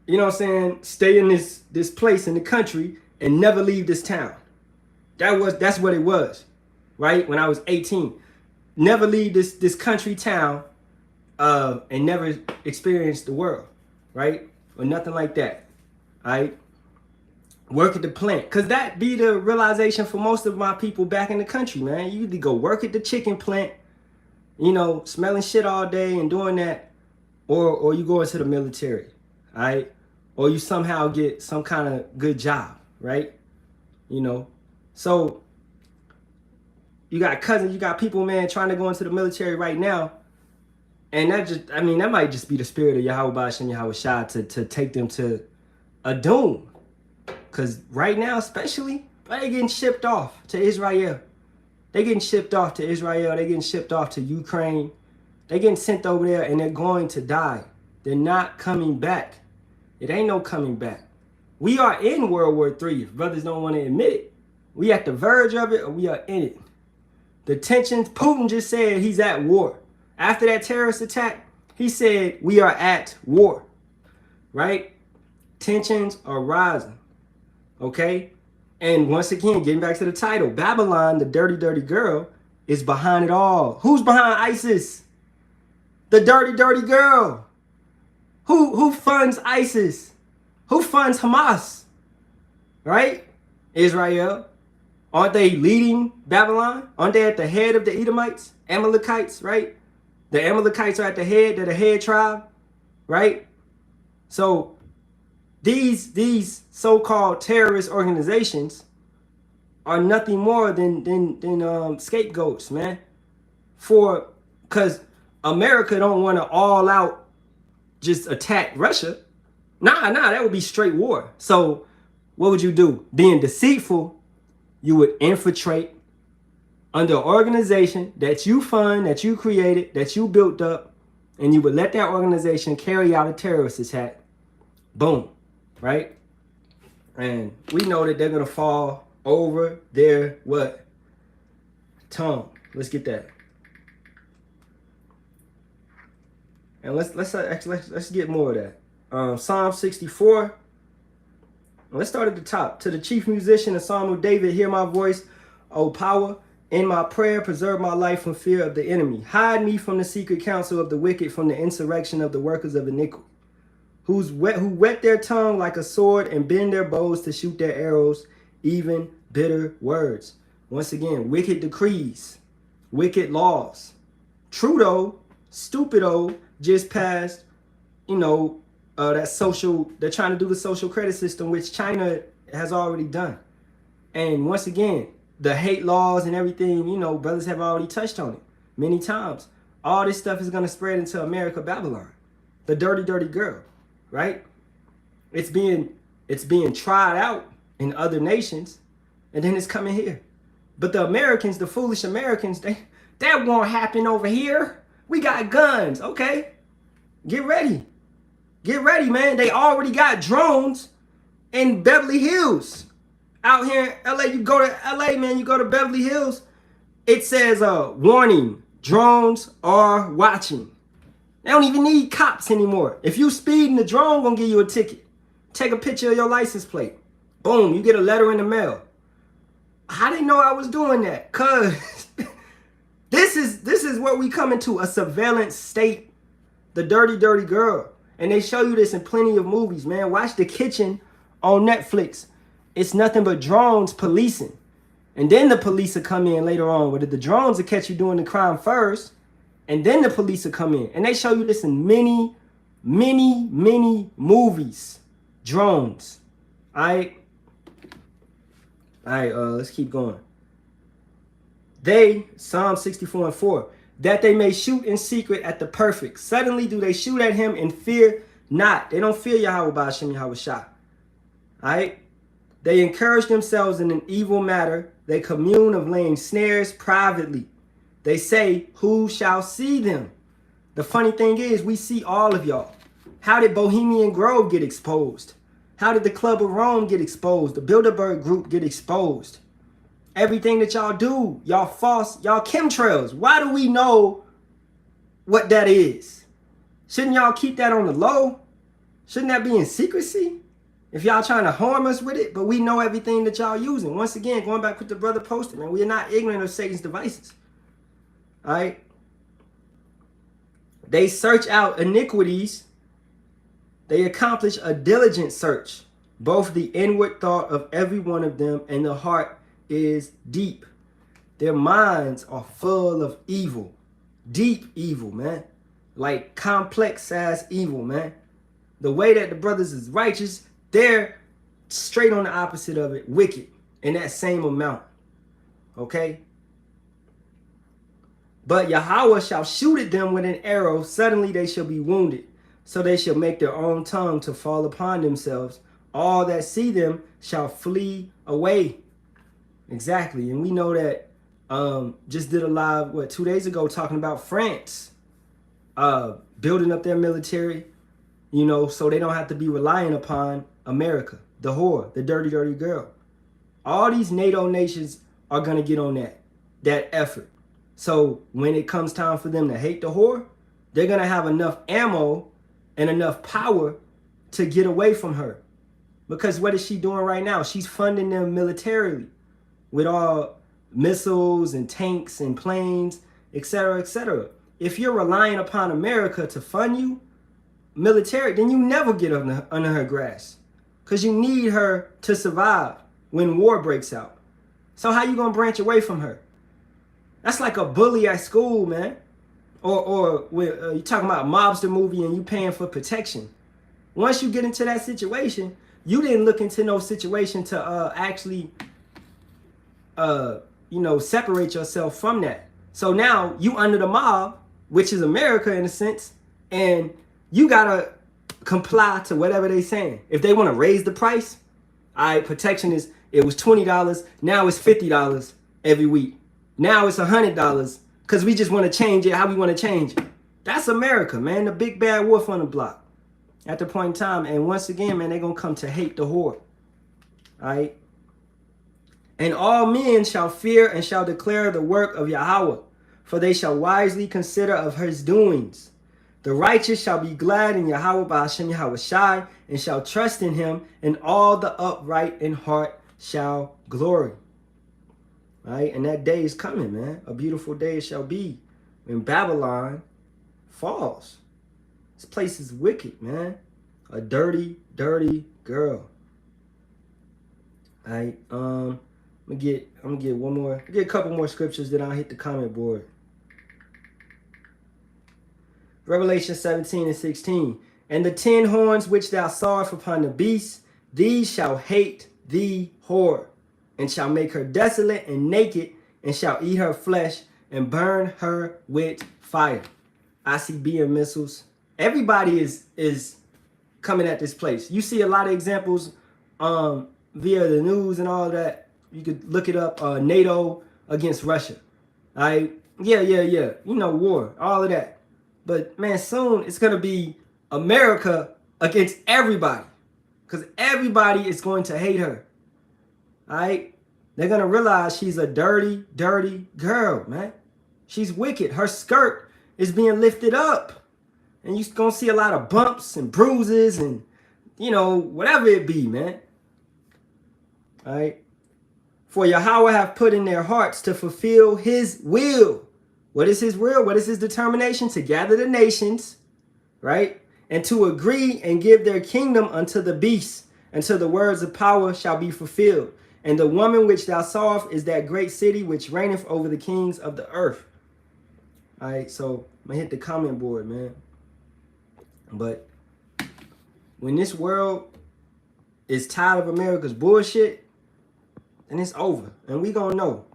Speaker 1: you know what I'm saying, stay in this place in the country and never leave this town. That's what it was, right? When I was 18. Never leave this country town and never experience the world, right? Or nothing like that, all right? Work at the plant. Because that be the realization for most of my people back in the country, man. You either go work at the chicken plant, you know, smelling shit all day and doing that, or you go into the military, all right? Or you somehow get some kind of good job, right? You know, so you got cousins, you got people, man, trying to go into the military right now. And that might just be the spirit of Yahawah, Bahasham, Yahawashi to take them to a doom. Because right now, especially, they're getting shipped off to Israel. They're getting shipped off to Israel. They're getting shipped off to Ukraine. They're getting sent over there and they're going to die. They're not coming back. It ain't no coming back. We are in World War III, if brothers don't want to admit it. We at the verge of it or we are in it. The tensions, Putin just said he's at war. After that terrorist attack, he said we are at war, right? Tensions are rising, okay? And once again, getting back to the title, Babylon, the dirty, dirty girl, is behind it all. Who's behind ISIS? The dirty, dirty girl. Who funds ISIS? Who funds Hamas? Right? Israel. Aren't they leading Babylon? Aren't they at the head of the Edomites? Amalekites, right? The Amalekites are at the head. They're the head tribe, right? So these so-called terrorist organizations are nothing more than scapegoats, man. Because America don't want to all out just attack Russia. Nah, that would be straight war. So what would you do? Being deceitful, you would infiltrate under an organization that you fund, that you created, that you built up, and you would let that organization carry out a terrorist attack. Boom, right? And we know that they're going to fall over their what? Tongue. Let's get that. And let's get more of that. Psalm 64. Let's start at the top. To the chief musician, a psalm of David, hear my voice, O power. In my prayer, preserve my life from fear of the enemy. Hide me from the secret counsel of the wicked, from the insurrection of the workers of iniquity, who whet their tongue like a sword and bend their bows to shoot their arrows, even bitter words. Once again, wicked decrees, wicked laws. Trudeau, stupido, just passed, that social, they're trying to do the social credit system, which China has already done. And once again, the hate laws and everything, brothers have already touched on it many times. All this stuff is going to spread into America, Babylon, the dirty, dirty girl, right? It's being tried out in other nations, and then it's coming here. But the Americans, the foolish Americans, that won't happen over here. We got guns, okay? Get ready. Get ready, man. They already got drones in Beverly Hills. Out here in LA, you go to LA, man, you go to Beverly Hills, it says, warning, drones are watching. They don't even need cops anymore. If you speeding, the drone gonna give you a ticket. Take a picture of your license plate. Boom, you get a letter in the mail. How they know I was doing that? Cause this is what we come into, a surveillance state. The dirty, dirty girl. And they show you this in plenty of movies, man. Watch The Kitchen on Netflix. It's nothing but drones policing. And then the police will come in later on. But the drones will catch you doing the crime first. And then the police will come in. And they show you this in many, many, many movies. Drones. All right, let's keep going. Psalm 64:4. That they may shoot in secret at the perfect. Suddenly do they shoot at him and fear not. They don't fear Yahawah, Bahasham, Yahawashi. All right. They encourage themselves in an evil matter. They commune of laying snares privately. They say, who shall see them? The funny thing is, we see all of y'all. How did Bohemian Grove get exposed? How did the Club of Rome get exposed? The Bilderberg Group get exposed? Everything that y'all do, y'all false, y'all chemtrails. Why do we know what that is? Shouldn't y'all keep that on the low? Shouldn't that be in secrecy? If y'all trying to harm us with it, but we know everything that y'all using. Once again, going back with the brother posted, man, we are not ignorant of Satan's devices. All right. They search out iniquities. They accomplish a diligent search. Both the inward thought of every one of them and the heart is deep. Their minds are full of evil. Deep evil, man. Like complex ass evil, man. The way that the brothers is righteous, they're straight on the opposite of it, wicked, in that same amount. Okay? But Yahawah shall shoot at them with an arrow. Suddenly they shall be wounded. So they shall make their own tongue to fall upon themselves. All that see them shall flee away. Exactly. And we know that just did a live, 2 days ago, talking about France building up their military, so they don't have to be relying upon America, the whore, the dirty, dirty girl. All these NATO nations are going to get on that effort. So when it comes time for them to hate the whore, they're going to have enough ammo and enough power to get away from her. Because what is she doing right now? She's funding them militarily with all missiles and tanks and planes, etc., etc. If you're relying upon America to fund you military, then you never get under her grasp, because you need her to survive when war breaks out. So how you gonna branch away from her? That's like a bully at school, man. Or you're talking about a mobster movie and you paying for protection. Once you get into that situation, you didn't look into no situation to actually separate yourself from that. So now you under the mob, which is America in a sense, and you gotta comply to whatever they saying. If they want to raise the price, all right, protection it was $20, now it's $50 every week. Now it's $100 because we just want to change it how we want to change it. That's America, man, the big bad wolf on the block at the point in time. And once again, man, they're gonna come to hate the whore. All right. And all men shall fear and shall declare the work of Yahawah, for they shall wisely consider of his doings. The righteous shall be glad in Yahawah Bahasham Yahawashi, and shall trust in him, and all the upright in heart shall glory. Right? And that day is coming, man. A beautiful day it shall be when Babylon falls. This place is wicked, man. A dirty, dirty girl. All right. I'm gonna get one more, get a couple more scriptures, then I'll hit the comment board. Revelation 17:16. And the 10 horns which thou sawest upon the beast, these shall hate thee whore, and shall make her desolate and naked, and shall eat her flesh, and burn her with fire. ICBM missiles. Everybody is coming at this place. You see a lot of examples via the news and all that. You could look it up. NATO against Russia. All right. Yeah. You know, war, all of that. But man, soon it's gonna be America against everybody, because everybody is going to hate her. All right. They're gonna realize she's a dirty, dirty girl, man. She's wicked. Her skirt is being lifted up, and you're gonna see a lot of bumps and bruises and, you know, whatever it be, man. All right. For Yahawah have put in their hearts to fulfill his will. What is his will? What is his determination? To gather the nations, right? And to agree and give their kingdom unto the beast, until the words of power shall be fulfilled. And the woman which thou sawest is that great city which reigneth over the kings of the earth. All right, so I'm gonna hit the comment board, man. But when this world is tired of America's bullshit, then it's over, and we gonna know.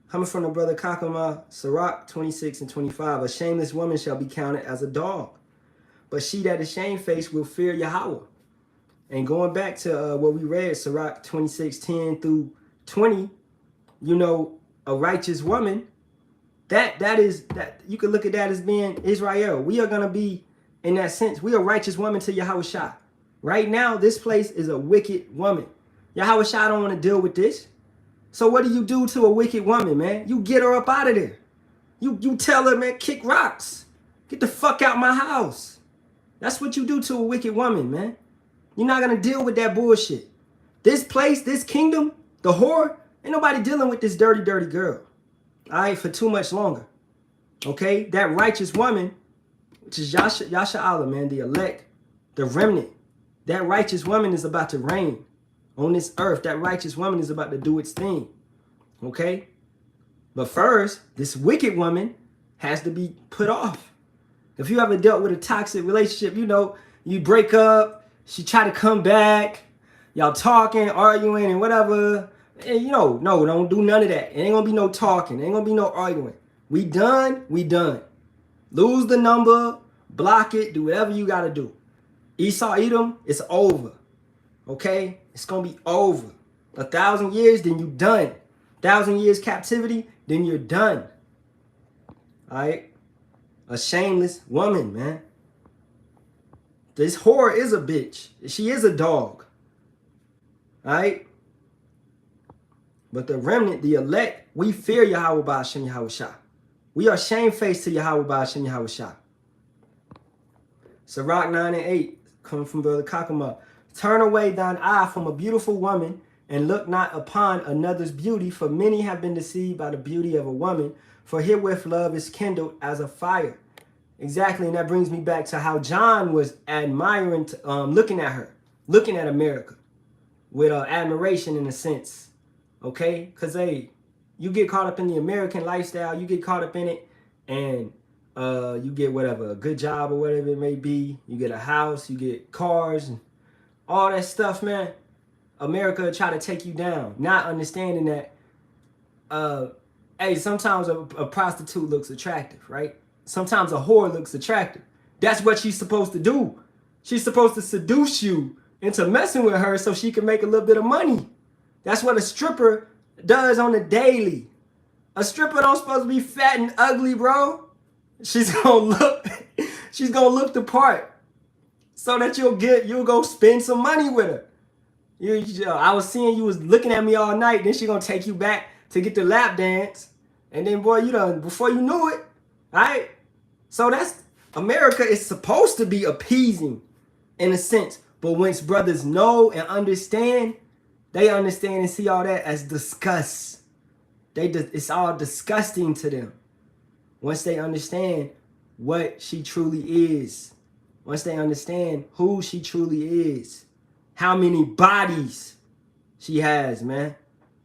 Speaker 1: Coming from the brother Kakama, Sirach 26 and 25, a shameless woman shall be counted as a dog, but she that is shamefaced will fear Yahawah. And going back to what we read, Sirach 26, 10 through 20, you know, a righteous woman, that you could look at that as being Israel. We are gonna be, in that sense, we are righteous woman to Yahawashi. Right now, this place is a wicked woman. Yahawashi don't want to deal with this. So what do you do to a wicked woman, man? You get her up out of there. You tell her, man, kick rocks. Get the fuck out my house. That's what you do to a wicked woman, man. You're not going to deal with that bullshit. This place, this kingdom, the whore, ain't nobody dealing with this dirty, dirty girl. All right, for too much longer. Okay? That righteous woman, which is Yasharahla, man, the elect, the remnant. That righteous woman is about to reign on this earth. That righteous woman is about to do its thing. Okay? But first, this wicked woman has to be put off. If you ever dealt with a toxic relationship, you know, you break up, she try to come back, y'all talking, arguing, and whatever. And you know, no, don't do none of that. It ain't gonna be no talking. It ain't gonna be no arguing. We done, we done. Lose the number, block it, do whatever you gotta do. Esau, Edom, it's over. Okay? It's gonna be over. 1,000 years, then you done. 1,000 years captivity, then you're done. All right? A shameless woman, man. This whore is a bitch. She is a dog. All right? But the remnant, the elect, we fear Yahawah Bahasham Yahawashi. We are shamefaced to Yahawah Bahasham Yahawashi. Sirach 9 and 8, coming from Brother Kakama. Turn away thine eye from a beautiful woman, and look not upon another's beauty, for many have been deceived by the beauty of a woman, for herewith love is kindled as a fire. Exactly, and that brings me back to how John was admiring, looking at her, looking at America with admiration in a sense, okay? Because, hey, you get caught up in the American lifestyle, you get caught up in it, and you get whatever, a good job or whatever it may be. You get a house, you get cars, and all that stuff, man. America will try to take you down, not understanding that, hey, sometimes a prostitute looks attractive, right? Sometimes a whore looks attractive. That's what she's supposed to do. She's supposed to seduce you into messing with her so she can make a little bit of money. That's what a stripper does on the daily. A stripper don't supposed to be fat and ugly, bro. She's gonna look the part so that you'll go spend some money with her. I was seeing you was looking at me all night, then she gonna take you back to get the lap dance, and then boy, you done before you knew it, right? So that's America is supposed to be appeasing in a sense, but once brothers know and understand, they understand and see all that as disgust. It's all disgusting to them. Once they understand what she truly is, once they understand who she truly is, how many bodies she has, man.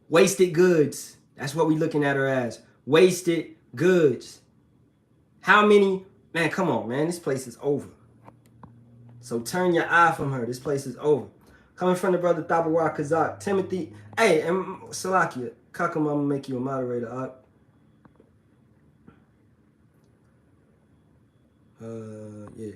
Speaker 1: Wasted goods. That's what we looking at her as. Wasted goods. How many, man, come on, man. This place is over. So turn your eye from her. This place is over. Coming from the brother Thabawar Kazak, Timothy. Hey, and Salakia, Kakam, I'm going to make you a moderator, Ak. Yeah.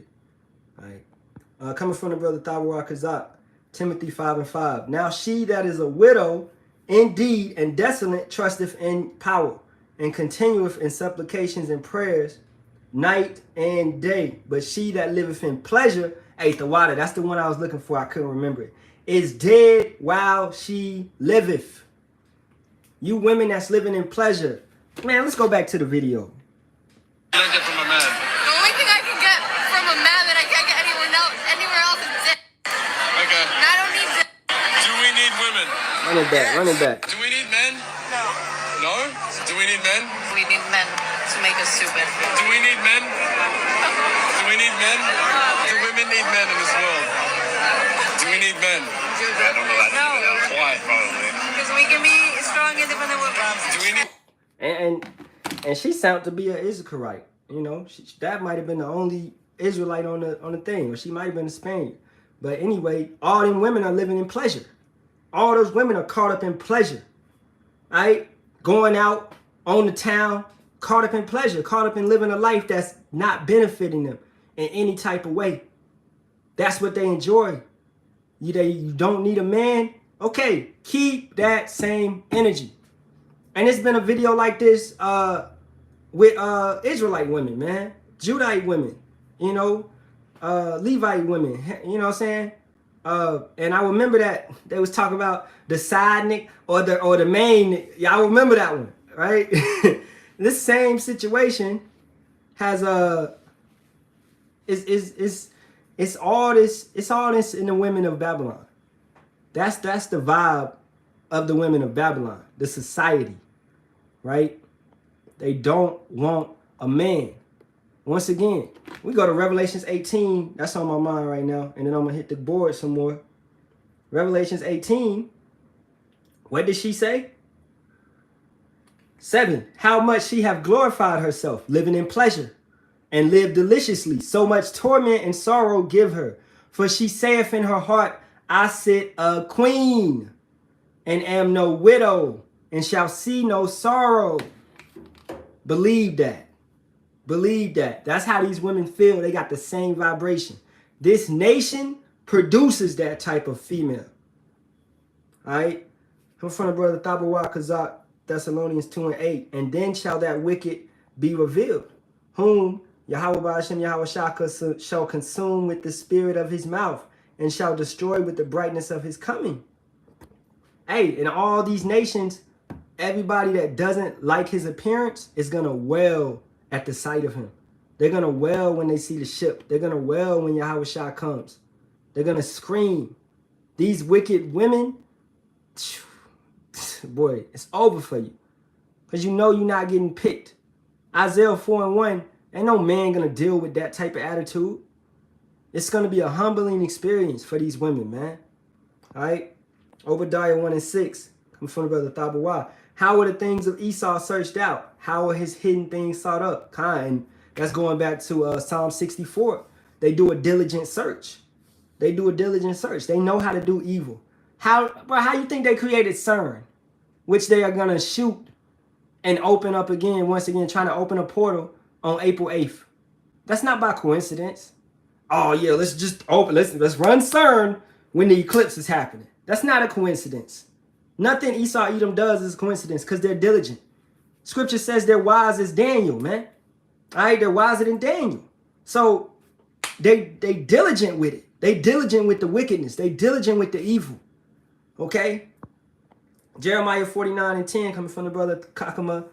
Speaker 1: All right. Coming from the brother Thabawar Kazak, Timothy 5:5. Now she that is a widow indeed and desolate trusteth in power, and continueth in supplications and prayers night and day. But she that liveth in pleasure, hey, the water, that's the one I was looking for, I couldn't remember it, is dead while she liveth. You women that's living in pleasure. Man, let's go back to the video.
Speaker 2: What I get from a man?
Speaker 4: The only thing I can get from a man that I can't get anywhere else is dick.
Speaker 2: Okay.
Speaker 4: And I don't need dick.
Speaker 2: Do we need women?
Speaker 1: Run it back, run it back.
Speaker 2: Do we need men?
Speaker 3: No.
Speaker 2: No? Do we need men?
Speaker 3: We need men to make us stupid.
Speaker 2: Do we need men? Do we need men? Do women need men in this world? Do we need men?
Speaker 3: No.
Speaker 2: Why?
Speaker 3: Because we can be strong, independent women.
Speaker 2: Do we need...
Speaker 1: And she sounded to be an Israelite. You know, that might have been the only Israelite on the thing, or she might have been a Spaniard. But anyway, all them women are living in pleasure. All those women are caught up in pleasure, right? Going out on the town, caught up in pleasure, caught up in living a life that's not benefiting them in any type of way. That's what they enjoy. You don't need a man? Okay, keep that same energy. And it's been a video like this with Israelite women, man. Judite women, you know, Levite women, you know what I'm saying? And I remember that they was talking about the side nick or the main nick. Y'all remember that one, right? This same situation has it's all this in the women of Babylon. That's the vibe of the women of Babylon, the society, right? They don't want a man. Once again, we go to Revelations 18. That's on my mind right now. And then I'm going to hit the board some more. Revelations 18. What did she say? 7. How much she have glorified herself, living in pleasure, and lived deliciously. So much torment and sorrow give her. For she saith in her heart, I sit a queen, and am no widow, and shall see no sorrow. Believe that. Believe that. That's how these women feel. They got the same vibration. This nation produces that type of female. All right? Come from the brother Thabawar Kazak, Thessalonians 2:8. And then shall that wicked be revealed, whom Yahawah Bahasham Yahawashi shall consume with the spirit of his mouth, and shall destroy with the brightness of his coming. Hey, in all these nations, everybody that doesn't like his appearance is going to wail at the sight of him. They're going to wail when they see the ship. They're going to wail when Yahawashi comes. They're going to scream. These wicked women, boy, it's over for you. Because you know you're not getting picked. Isaiah 4:1, ain't no man going to deal with that type of attitude. It's going to be a humbling experience for these women, man. All right? Obadiah 1:6, comes from the brother Thabawah. How are the things of Esau searched out? How are his hidden things sought up? And that's going back to Psalm 64. They do a diligent search. They do a diligent search. They know how to do evil. How you think they created CERN, which they are going to shoot and open up again, once again, trying to open a portal on April 8th? That's not by coincidence. Oh, yeah, let's just open, let's run CERN when the eclipse is happening. That's not a coincidence. Nothing Esau Edom does is a coincidence because they're diligent. Scripture says they're wise as Daniel, man. All right, they're wiser than Daniel. So they diligent with it. They diligent with the wickedness. They diligent with the evil. Okay? Jeremiah 49:10, coming from the brother Kakama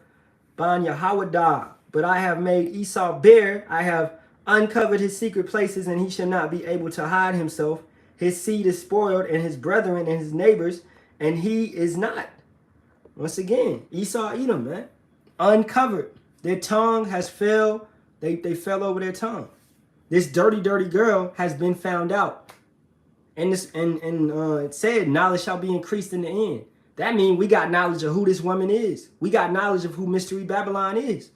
Speaker 1: Ban Yahawah. But I have made Esau bare. I have uncovered his secret places, and he shall not be able to hide himself. His seed is spoiled, and his brethren and his neighbors, and he is not. Once again, Esau Edom, man. Uncovered. Their tongue has fell. They fell over their tongue. This dirty, dirty girl has been found out. And it said, knowledge shall be increased in the end. That means we got knowledge of who this woman is. We got knowledge of who Mystery Babylon is.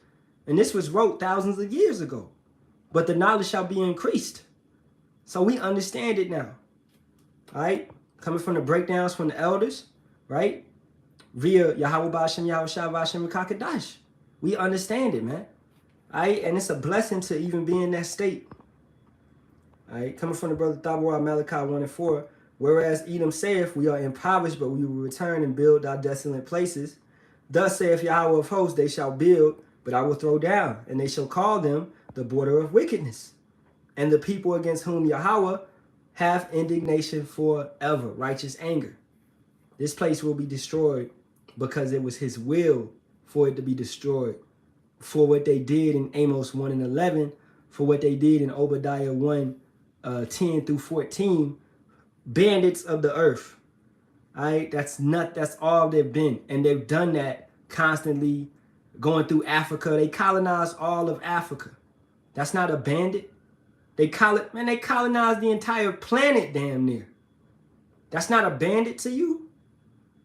Speaker 1: And this was wrote thousands of years ago. But the knowledge shall be increased. So we understand it now. All right? Coming from the breakdowns from the elders, right? Via Yahawah, Bahasham, Yahawashi, Bahasham, Kakadash. We understand it, man. All right? And it's a blessing to even be in that state. All right? Coming from the brother Thabawah, Malachi 1:4. Whereas Edom saith, we are impoverished, but we will return and build our desolate places. Thus saith Yahawah of hosts, they shall build, but I will throw down, and they shall call them the border of wickedness, and the people against whom Yahawah hath indignation forever, righteous anger. This place will be destroyed because it was his will for it to be destroyed, for what they did in Amos 1:11, for what they did in Obadiah 1:10-14, bandits of the earth. All right, that's all they've been, and they've done that constantly, going through Africa. They colonized all of Africa. That's not a bandit. They colonized the entire planet damn near. That's not a bandit to you?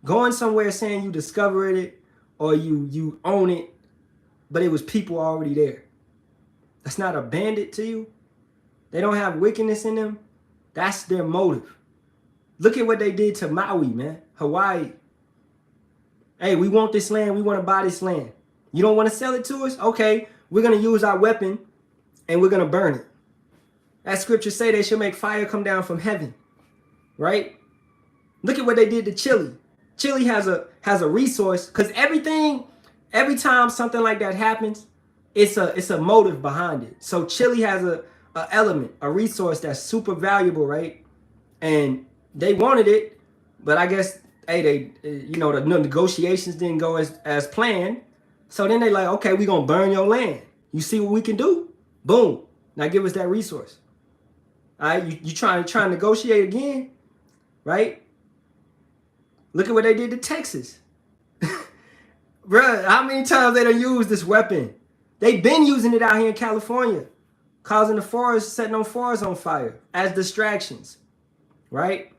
Speaker 1: Going somewhere saying you discovered it or you own it, but it was people already there. That's not a bandit to you? They don't have wickedness in them? That's their motive. Look at what they did to Maui, man. Hawaii. Hey, we want this land. We want to buy this land. You don't want to sell it to us? Okay, we're going to use our weapon and we're going to burn it. That scripture say they should make fire come down from heaven, right? Look at what they did to Chile. Chile has a resource, because every time something like that happens, it's a motive behind it. So Chile has a element, a resource that's super valuable, right? And they wanted it, but I guess the negotiations didn't go as planned. So then they like, okay, we're gonna burn your land. You see what we can do? Boom. Now give us that resource. All right, you trying to negotiate again, right? Look at what they did to Texas. Bruh, how many times they done used this weapon? They've been using it out here in California, causing the forest, setting on forests on fire as distractions, right?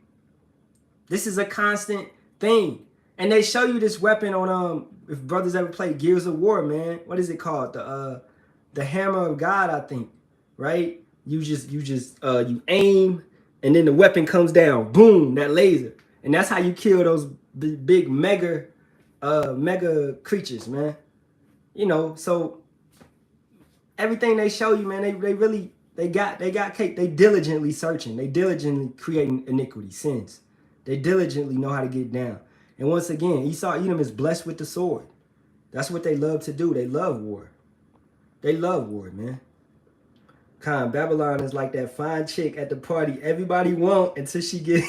Speaker 1: This is a constant thing. And they show you this weapon on, if brothers ever played Gears of War, man, what is it called? The Hammer of God, I think, right? You aim, and then the weapon comes down, boom, that laser. And that's how you kill those big mega creatures, man. You know, so everything they show you, man, they got cake. They diligently searching. They diligently creating iniquity, sins. They diligently know how to get down. And once again, Esau Edom is blessed with the sword. That's what they love to do. They love war. They love war, man. Babylon is like that fine chick at the party everybody want until she get...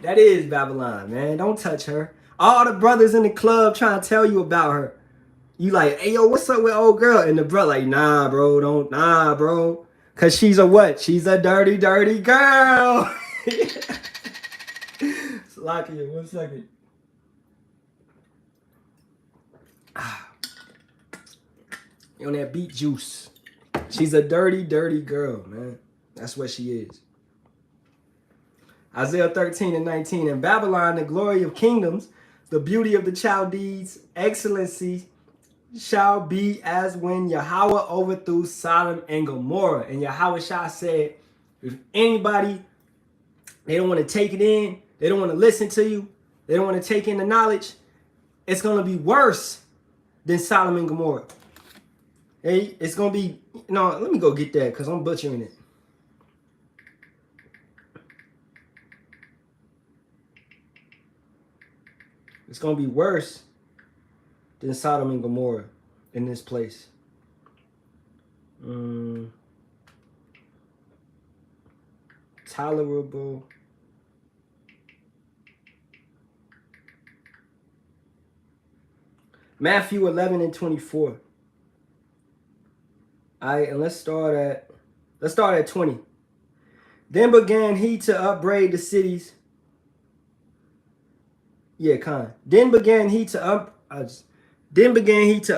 Speaker 1: That is Babylon, man. Don't touch her. All the brothers in the club trying to tell you about her. You like, hey, yo, what's up with old girl? And the brother like, nah, bro. Because she's a what? She's a dirty, dirty girl. Slocky, 1 second. On that beet juice. She's a dirty, dirty girl, man. That's what she is. Isaiah 13:19. In Babylon, the glory of kingdoms, the beauty of the Chaldees, excellency shall be as when Yahawah overthrew Sodom and Gomorrah. And Yahawashi said, if anybody, they don't want to take it in, they don't want to listen to you, they don't want to take in the knowledge, it's going to be worse than Sodom and Gomorrah. Hey, it's going to be, no, let me go get that because I'm butchering it. It's going to be worse than Sodom and Gomorrah in this place. Tolerable. Matthew 11:24. All right, and let's start at 20. Then began he to upbraid the cities. Then began he to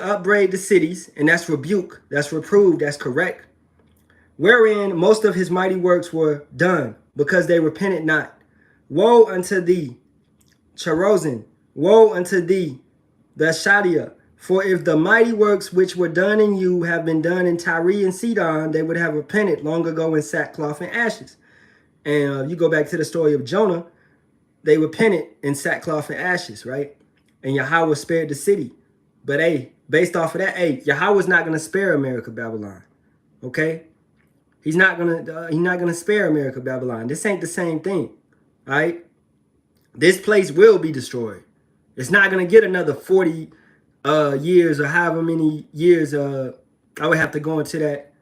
Speaker 1: upbraid the cities, and that's rebuke, that's reprove, that's correct, wherein most of his mighty works were done, because they repented not. Woe unto thee, Chorazin! Woe unto thee, Bethsaida! For if the mighty works which were done in you have been done in Tyre and Sidon, they would have repented long ago in sackcloth and ashes. And you go back to the story of Jonah, they repented in sackcloth and ashes, right? And Yahawah spared the city. But hey, based off of that, hey, Yahawah's not going to spare America, Babylon. Okay? He's not gonna spare America, Babylon. This ain't the same thing. All right? This place will be destroyed. It's not going to get another 40 years or however many years. I would have to go into that,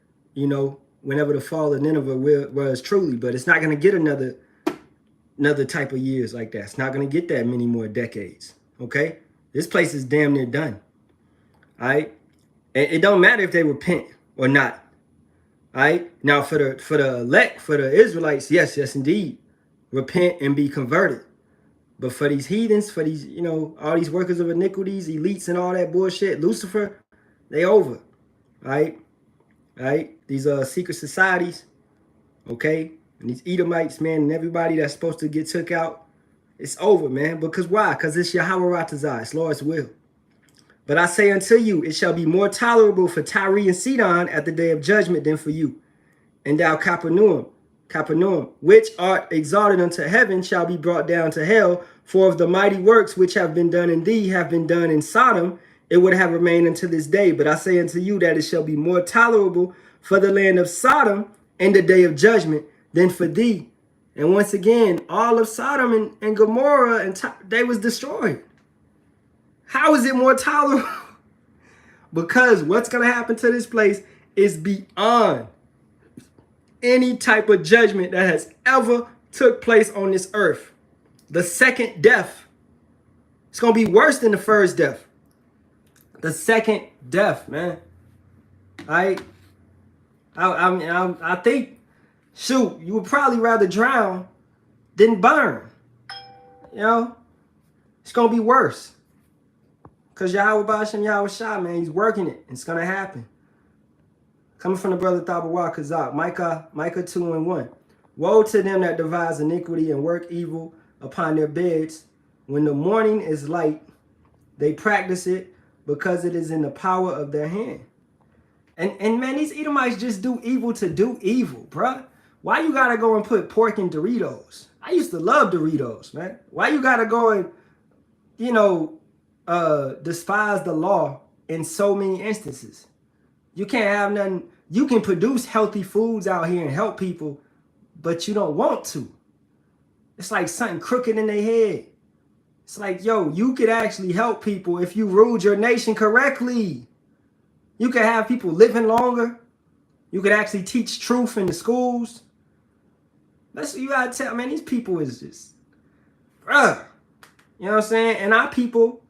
Speaker 1: whenever the fall of Nineveh was truly. But it's not going to get another type of years like that. It's not going to get that many more decades. Okay? This place is damn near done. All right? And it don't matter if they repent or not. All right? Now, for the elect, for the Israelites, yes, indeed. Repent and be converted. But for these heathens, for these, all these workers of iniquities, elites and all that bullshit, Lucifer, they over. All right? All right? These secret societies, okay? And these Edomites, man, and everybody that's supposed to get took out, it's over, man. Because why? Because it's Yahawah Ratazah, it's Lord's will. But I say unto you, it shall be more tolerable for Tyre and Sidon at the day of judgment than for you. And thou Capernaum, which art exalted unto heaven, shall be brought down to hell. For if the mighty works which have been done in thee have been done in Sodom, it would have remained unto this day. But I say unto you that it shall be more tolerable for the land of Sodom in the day of judgment than for thee. And once again, all of Sodom and Gomorrah, they was destroyed. How is it more tolerable? Because what's going to happen to this place is beyond any type of judgment that has ever took place on this earth. The second death. It's going to be worse than the first death. The second death, man. I think, shoot, you would probably rather drown than burn. It's going to be worse. Because Yahawah Bahasham, Yahawashi, man, he's working it. It's going to happen. Coming from the brother Thabawah Kazak, Micah 2:1. Woe to them that devise iniquity and work evil upon their beds. When the morning is light, they practice it because it is in the power of their hand. And man, these Edomites just do evil to do evil, bruh. Why you gotta go and put pork in Doritos? I used to love Doritos, man. Why you gotta go and, despise the law in so many instances? You can't have nothing. You can produce healthy foods out here and help people, but you don't want to. It's like something crooked in their head. It's like, yo, you could actually help people if you ruled your nation correctly. You could have people living longer. You could actually teach truth in the schools. That's what you gotta tell, man. These people is just, bruh. You know what I'm saying? And our people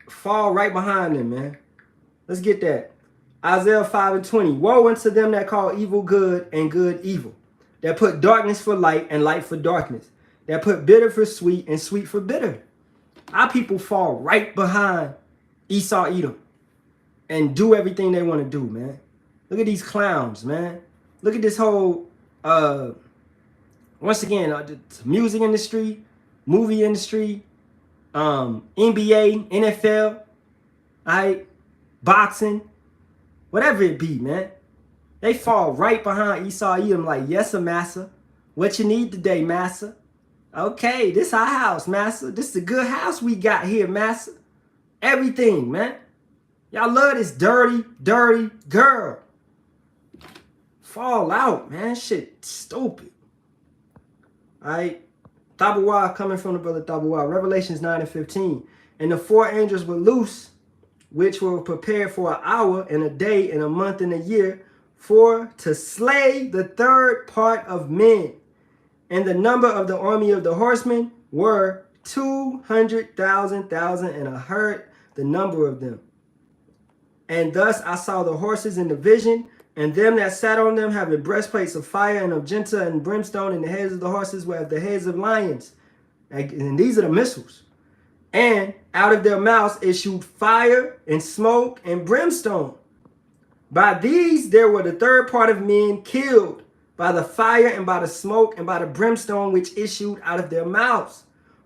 Speaker 1: fall right behind them, man. Let's get that. Isaiah 5:20. Woe unto them that call evil good and good evil, that put darkness for light and light for darkness, that put bitter for sweet and sweet for bitter. Our people fall right behind Esau, Edom, and do everything they want to do, man. Look at these clowns, man. Look at this whole, once again, the music industry, movie industry, NBA, NFL, boxing, whatever it be, man. They fall right behind Esau, Edom like, yes, massa. What you need today, massa? Okay, this our house, massa. This is a good house we got here, massa. Everything, man. Y'all love this dirty, dirty girl. Fall out, man. Shit stupid. All right. Tabuah coming from the brother Tabuah. Revelations 9:15. And the 4 angels were loose, which were prepared for an hour and a day and a month and a year, for to slay the third part of men. And the number of the army of the horsemen were 200,000, and I heard the number of them. And thus I saw the horses in the vision, and them that sat on them having breastplates of fire and of genta and brimstone, and the heads of the horses were of the heads of lions. And these are the missiles. And out of their mouths issued fire and smoke and brimstone. By these there were the third part of men killed, by the fire and by the smoke and by the brimstone which issued out of their mouths.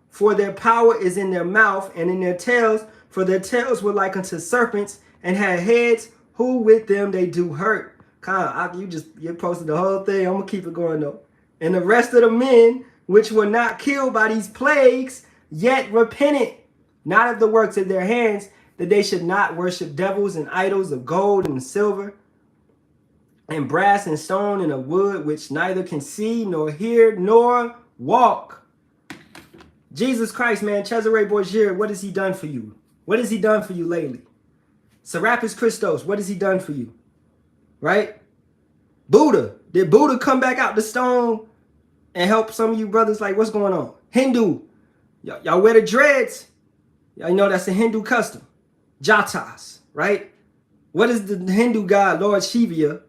Speaker 1: For their power is in their mouth and in their tails, for their tails were like unto serpents, and had heads, who with them they do hurt. You posted the whole thing. I'm gonna keep it going though. And the rest of the men which were not killed by these plagues, yet repented, not of the works of their hands, that they should not worship devils and idols of gold and silver, and brass and stone and of wood, which neither can see nor hear nor walk. Jesus Christ, man, Cesare Borgia, what has he done for you? What has he done for you lately? Serapis Christos, what has he done for you? Right? Buddha, did Buddha come back out the stone and help some of you brothers? Like, what's going on? Hindu, y'all wear the dreads. Y'all know that's a Hindu custom. Jatas, right? What is the Hindu god, Lord Shiva,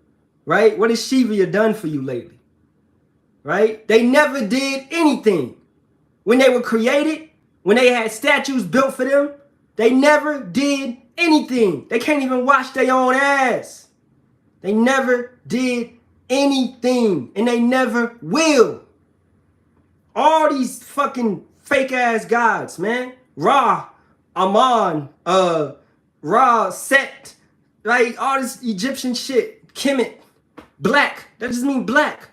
Speaker 1: right? What has Shiva done for you lately? Right? They never did anything. When they were created, when they had statues built for them, they never did anything. They can't even wash their own ass. They never did anything, and they never will. All these fucking fake ass gods, man. Ra, Aman, Ra, Set, like all this Egyptian shit. Kemet, black. That just means black.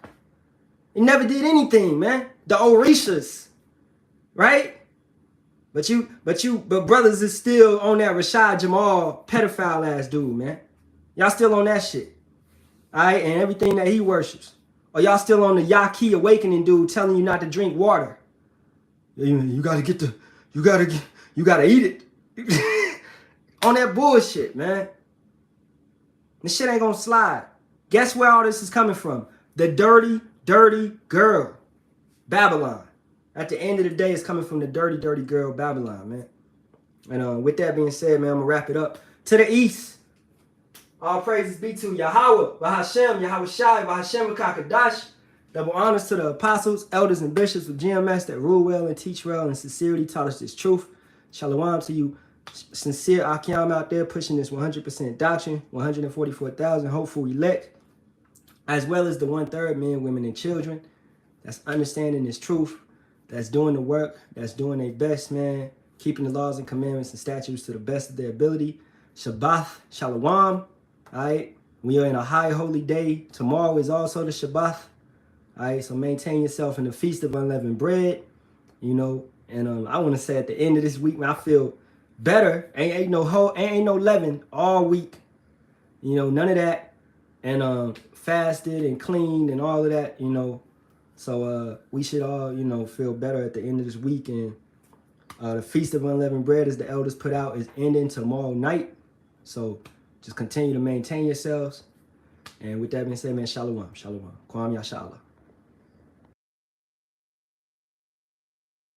Speaker 1: It never did anything, man. The Orishas, right? But brothers is still on that Rashad Jamal pedophile ass dude, man. Y'all still on that shit. All right, and everything that he worships. Or y'all still on the Yaki awakening dude telling you not to drink water. You gotta eat it. On that bullshit, man. This shit ain't gonna slide. Guess where all this is coming from? The dirty, dirty girl. Babylon. At the end of the day, it's coming from the dirty, dirty girl, Babylon, man. And with that being said, man, I'm gonna wrap it up. To the east. All praises be to Yahawah, Bahasham, Yahawashi, Bahasham, Kakadash. Double honors to the apostles, elders, and bishops of GMS that rule well and teach well and sincerely taught us this truth. Shalawam to you, sincere Akyam out there pushing this 100% doctrine, 144,000 hopeful elect, as well as the 1/3 men, women, and children that's understanding this truth, that's doing the work, that's doing their best, man, keeping the laws and commandments and statutes to the best of their ability. Shabbat, Shalawam. All right, we are in a high holy day. Tomorrow is also the Shabbat. All right, so maintain yourself in the Feast of Unleavened Bread, you know. And I want to say at the end of this week, man, I feel better. Ain't no leaven all week, you know, none of that. And fasted and cleaned and all of that, you know. So we should all, you know, feel better at the end of this week. And the Feast of Unleavened Bread, as the elders put out, is ending tomorrow night. So just continue to maintain yourselves. And with that being said, man, Shalawam, Shalawam. Kwam Yasharahla.